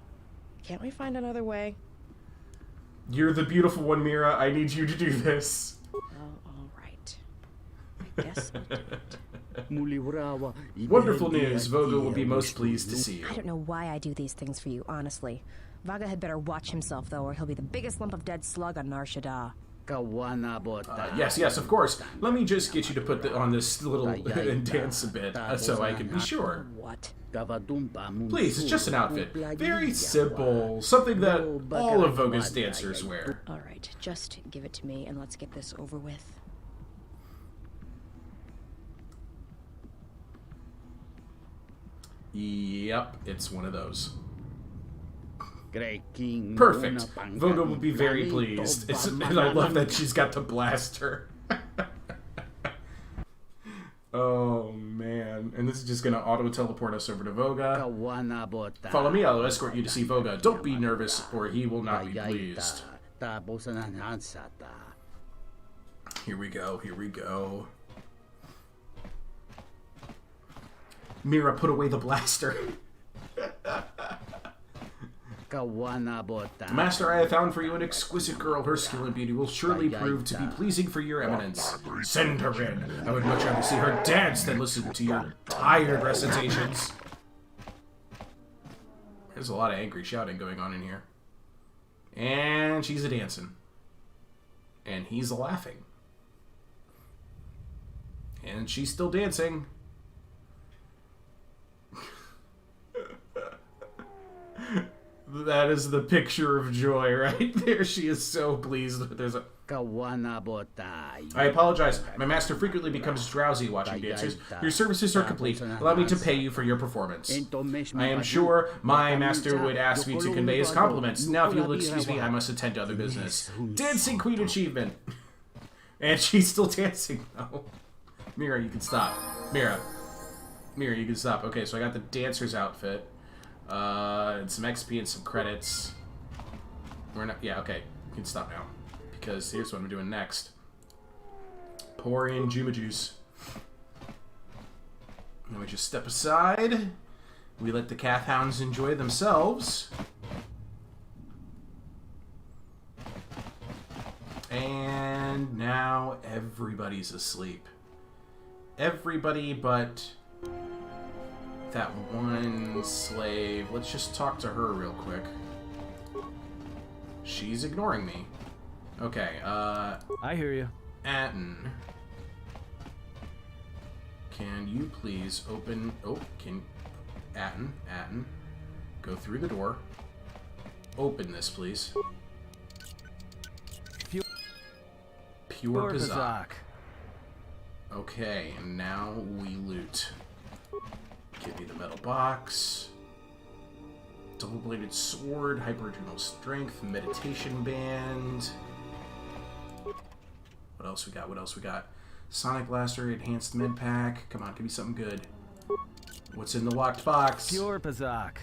Can't we find another way? You're the beautiful one, Mira. I need you to do this. Oh, all right. I guess I'll do it. Wonderful news. Voga will be most pleased to see you. I don't know why I do these things for you, honestly. Vaga had better watch himself, though, or he'll be the biggest lump of dead slug on Nar Shaddaa. Yes, of course. Let me just get you to put on this little and dance a bit, so I can be sure. What? Please, it's just an outfit. Very simple. Something that all of Voga's dancers wear. All right, just give it to me and let's get this over with. Yep, it's one of those. Perfect. Voga will be very pleased. And I love that she's got the blaster. Oh, man. And this is just going to auto-teleport us over to Voga. Follow me, I'll escort you to see Voga. Don't be nervous, or he will not be pleased. Here we go, here we go. Mira, put away the blaster. Master, I have found for you an exquisite girl. Her skill and beauty will surely prove to be pleasing for your eminence. Send her in. I would much rather see her dance than listen to your tired recitations. There's a lot of angry shouting going on in here. And she's a-dancing. And he's a-laughing. And she's still dancing. That is the picture of joy right there. She is so pleased. There's a... I apologize. My master frequently becomes drowsy watching dancers. Your services are complete. Allow me to pay you for your performance. I am sure my master would ask me to convey his compliments. Now, if you'll excuse me, I must attend to other business. Dancing Queen achievement. And she's still dancing, though. Mira, you can stop. Mira, you can stop. Okay, so I got the dancer's outfit. And some XP and some credits. We're not... Yeah, okay. You can stop now. Because here's what I'm doing next. Pour in Juma Juice. And we just step aside. We let the Cath Hounds enjoy themselves. And now everybody's asleep. Everybody but... that one slave. Let's just talk to her real quick. She's ignoring me. Okay, I hear you. Atten. Can you please open... Oh, can... Atten. Go through the door. Open this, please. Pure Pazak. Okay, and now we loot. Give me the metal box. Double-bladed sword, hyper-adrenal strength, meditation band. What else we got? What else we got? Sonic blaster, enhanced med pack. Come on, give me something good. What's in the locked box? Pure Pazak.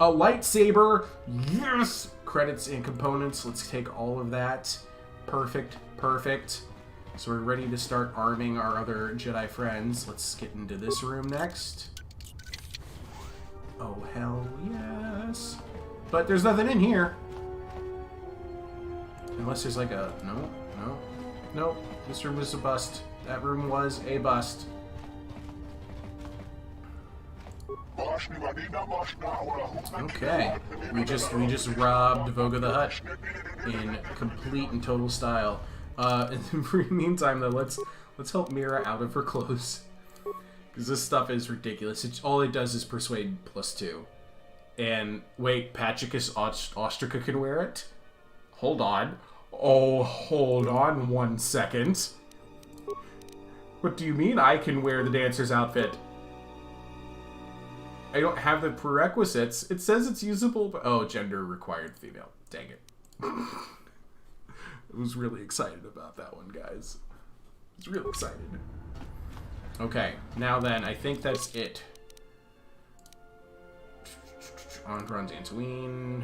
A lightsaber. Yes. Credits and components. Let's take all of that. Perfect. Perfect. So we're ready to start arming our other Jedi friends. Let's get into this room next. Oh, hell yes. But there's nothing in here. Unless there's like a... No. This room is a bust. That room was a bust. Okay. We just robbed Voga the Hutt in complete and total style. In the meantime, though, let's help Mira out of her clothes. Because this stuff is ridiculous. All it does is persuade +2. And, wait, Patchicus Ostraca can wear it? Hold on. Oh, hold on 1 second. What do you mean I can wear the dancer's outfit? I don't have the prerequisites. It says it's usable, but... Oh, gender required female. Dang it. I was really excited about that one, guys. I was really excited. Okay, now then, I think that's it. Andron Dantooine.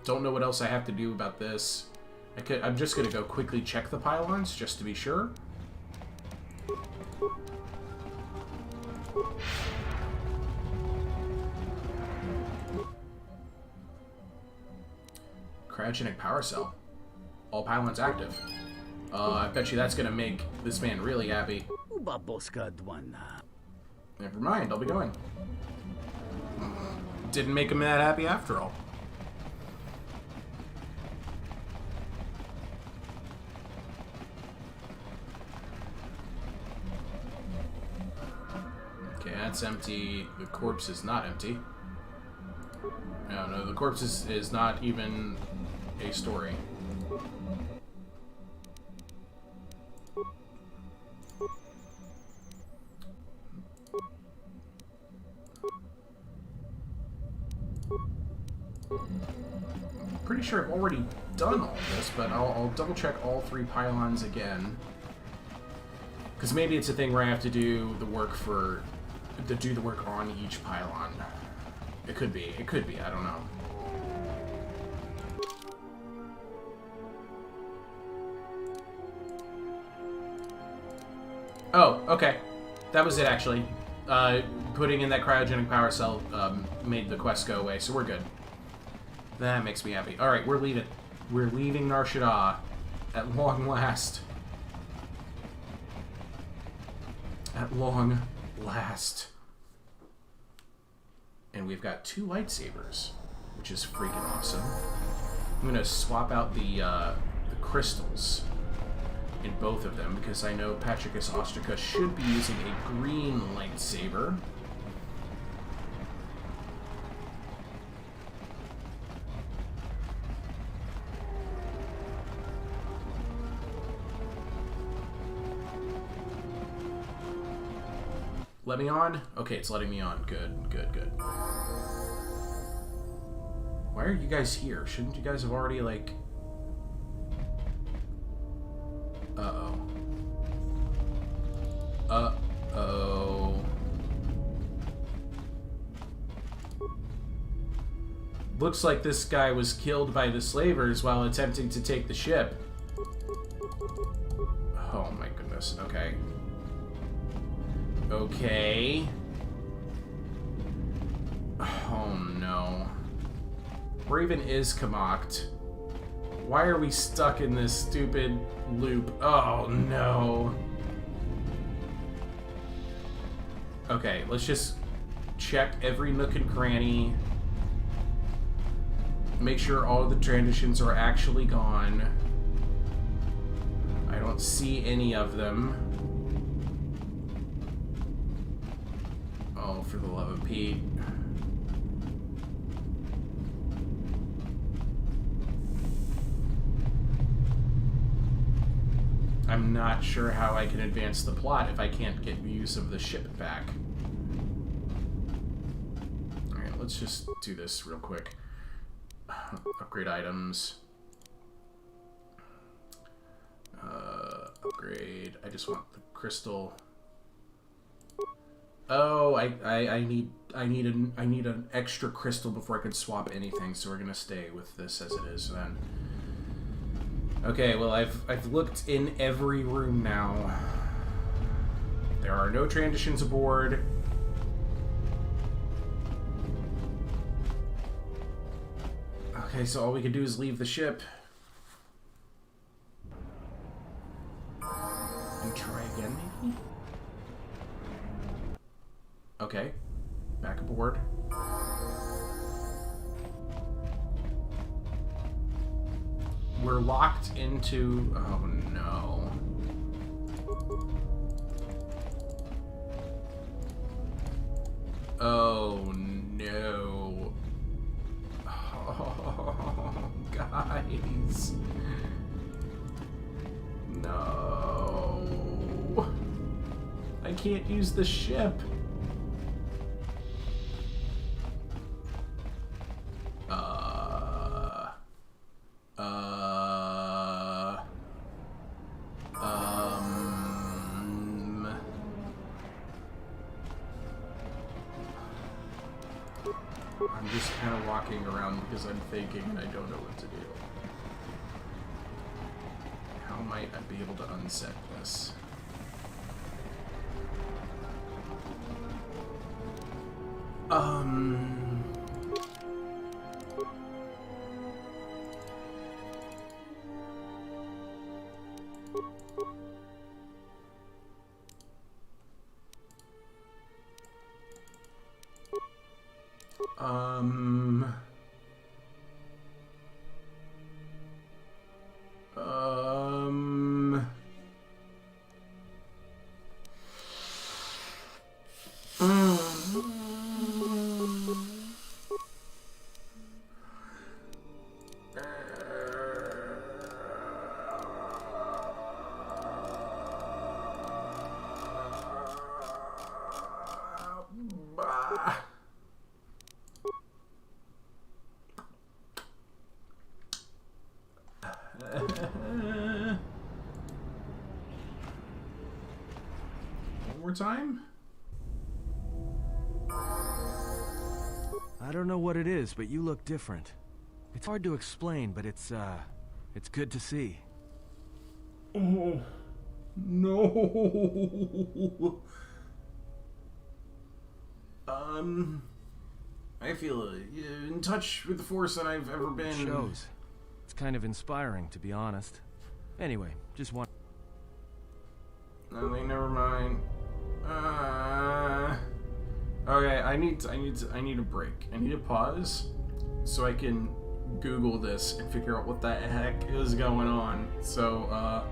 Don't know what else I have to do about this. I'm just gonna go quickly check the pylons, just to be sure. Cryogenic power cell. All pylons active. I bet you that's gonna make this man really happy. Never mind, I'll be going. Didn't make him that happy after all. Okay, that's empty. The corpse is not empty. No, the corpse is not even a story. Pretty sure I've already done all this, but I'll double check all 3 pylons again. Because maybe it's a thing where I have to do the work on each pylon. It could be, I don't know. Oh, okay. That was it, actually. Putting in that cryogenic power cell made the quest go away, so we're good. That makes me happy. Alright, we're leaving. We're leaving Nar Shaddaa at long last. At long last. And we've got 2 lightsabers, which is freaking awesome. I'm gonna swap out the crystals in both of them, because I know Patricus Ostraca should be using a green lightsaber. Let me on? Okay, it's letting me on. Good. Why are you guys here? Shouldn't you guys have already, like... Uh-oh. Uh-oh. Looks like this guy was killed by the slavers while attempting to take the ship. Oh my goodness, okay. Okay. Oh no. Where even is Kamokt? Why are we stuck in this stupid loop? Oh no. Okay, let's just check every nook and cranny. Make sure all of the transitions are actually gone. I don't see any of them. Oh, for the love of Pete. I'm not sure how I can advance the plot if I can't get use of the ship back. Alright, let's just do this real quick. Upgrade items. Upgrade. I just want the crystal. Oh, I need an extra crystal before I can swap anything, so we're gonna stay with this as it is then. Okay, well I've looked in every room now. There are no transitions aboard. Okay, so all we can do is leave the ship. And try again, maybe? Okay. Back aboard. We're locked into... Oh, no. Oh, no. Oh, guys. No. I can't use the ship. I'm just kind of walking around because I'm thinking and I don't know what to do. How might I be able to unset this? One more time? I don't know what it is, but you look different. It's hard to explain, but it's good to see. Oh, no. I feel in touch with the Force than I've ever been. It shows. It's kind of inspiring, to be honest. Anyway, just one. No, never mind. Okay, I need a break. I need to pause so I can Google this and figure out what the heck is going on. So,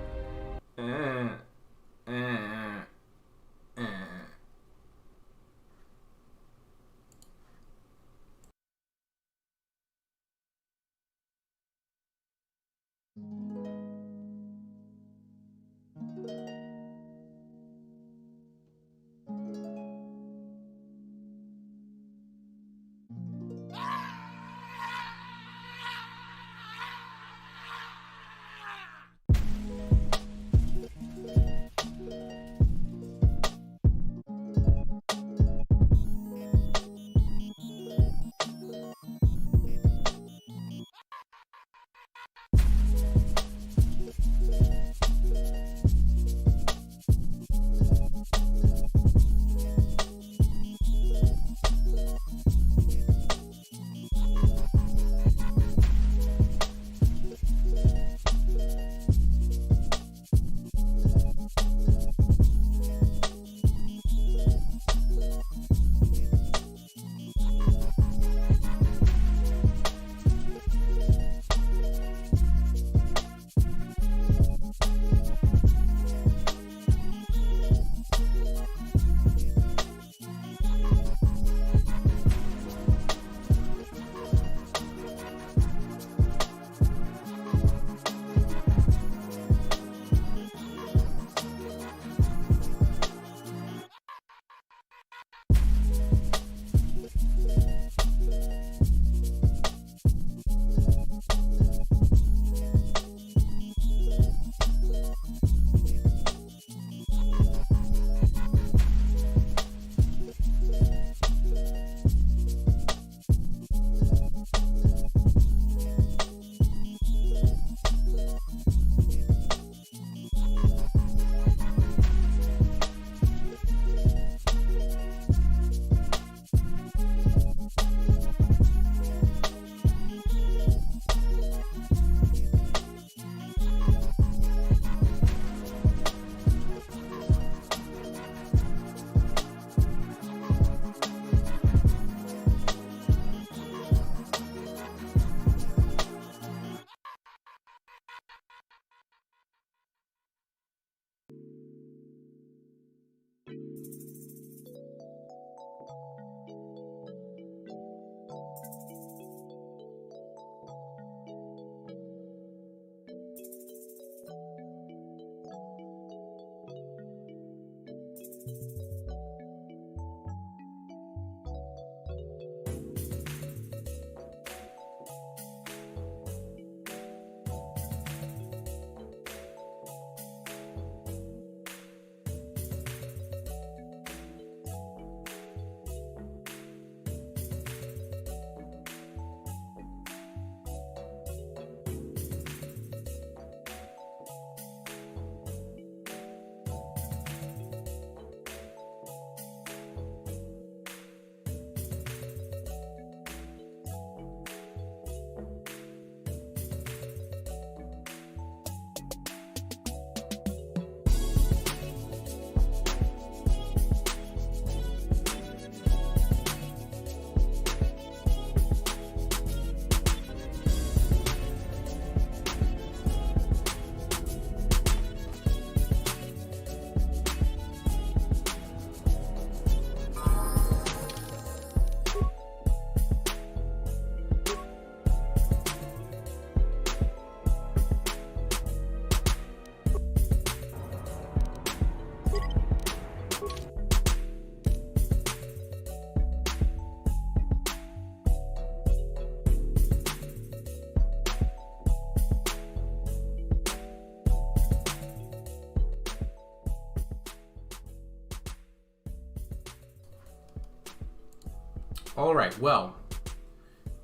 Alright, well,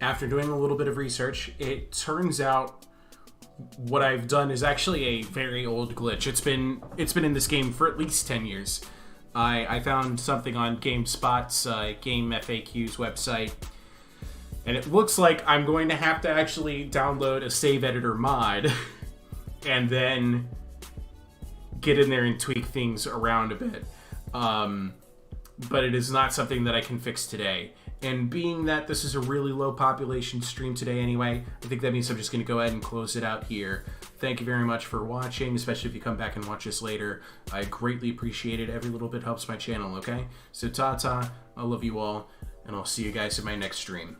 after doing a little bit of research, it turns out what I've done is actually a very old glitch. It's been in this game for at least 10 years. I found something on GameSpot's Game FAQ's website, and it looks like I'm going to have to actually download a save editor mod and then get in there and tweak things around a bit. But it is not something that I can fix today. And being that this is a really low population stream today anyway, I think that means I'm just going to go ahead and close it out here. Thank you very much for watching, especially if you come back and watch this later. I greatly appreciate it. Every little bit helps my channel, okay? So ta-ta, I love you all, and I'll see you guys in my next stream.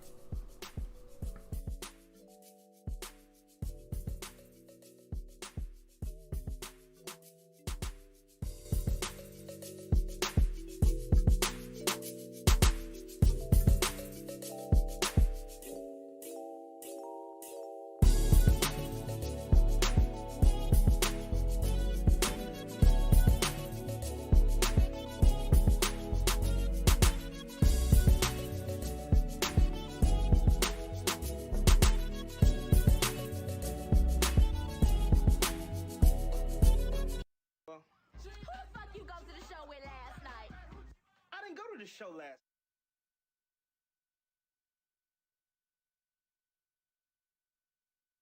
Who the fuck you go to the show with last night? I didn't go to the show last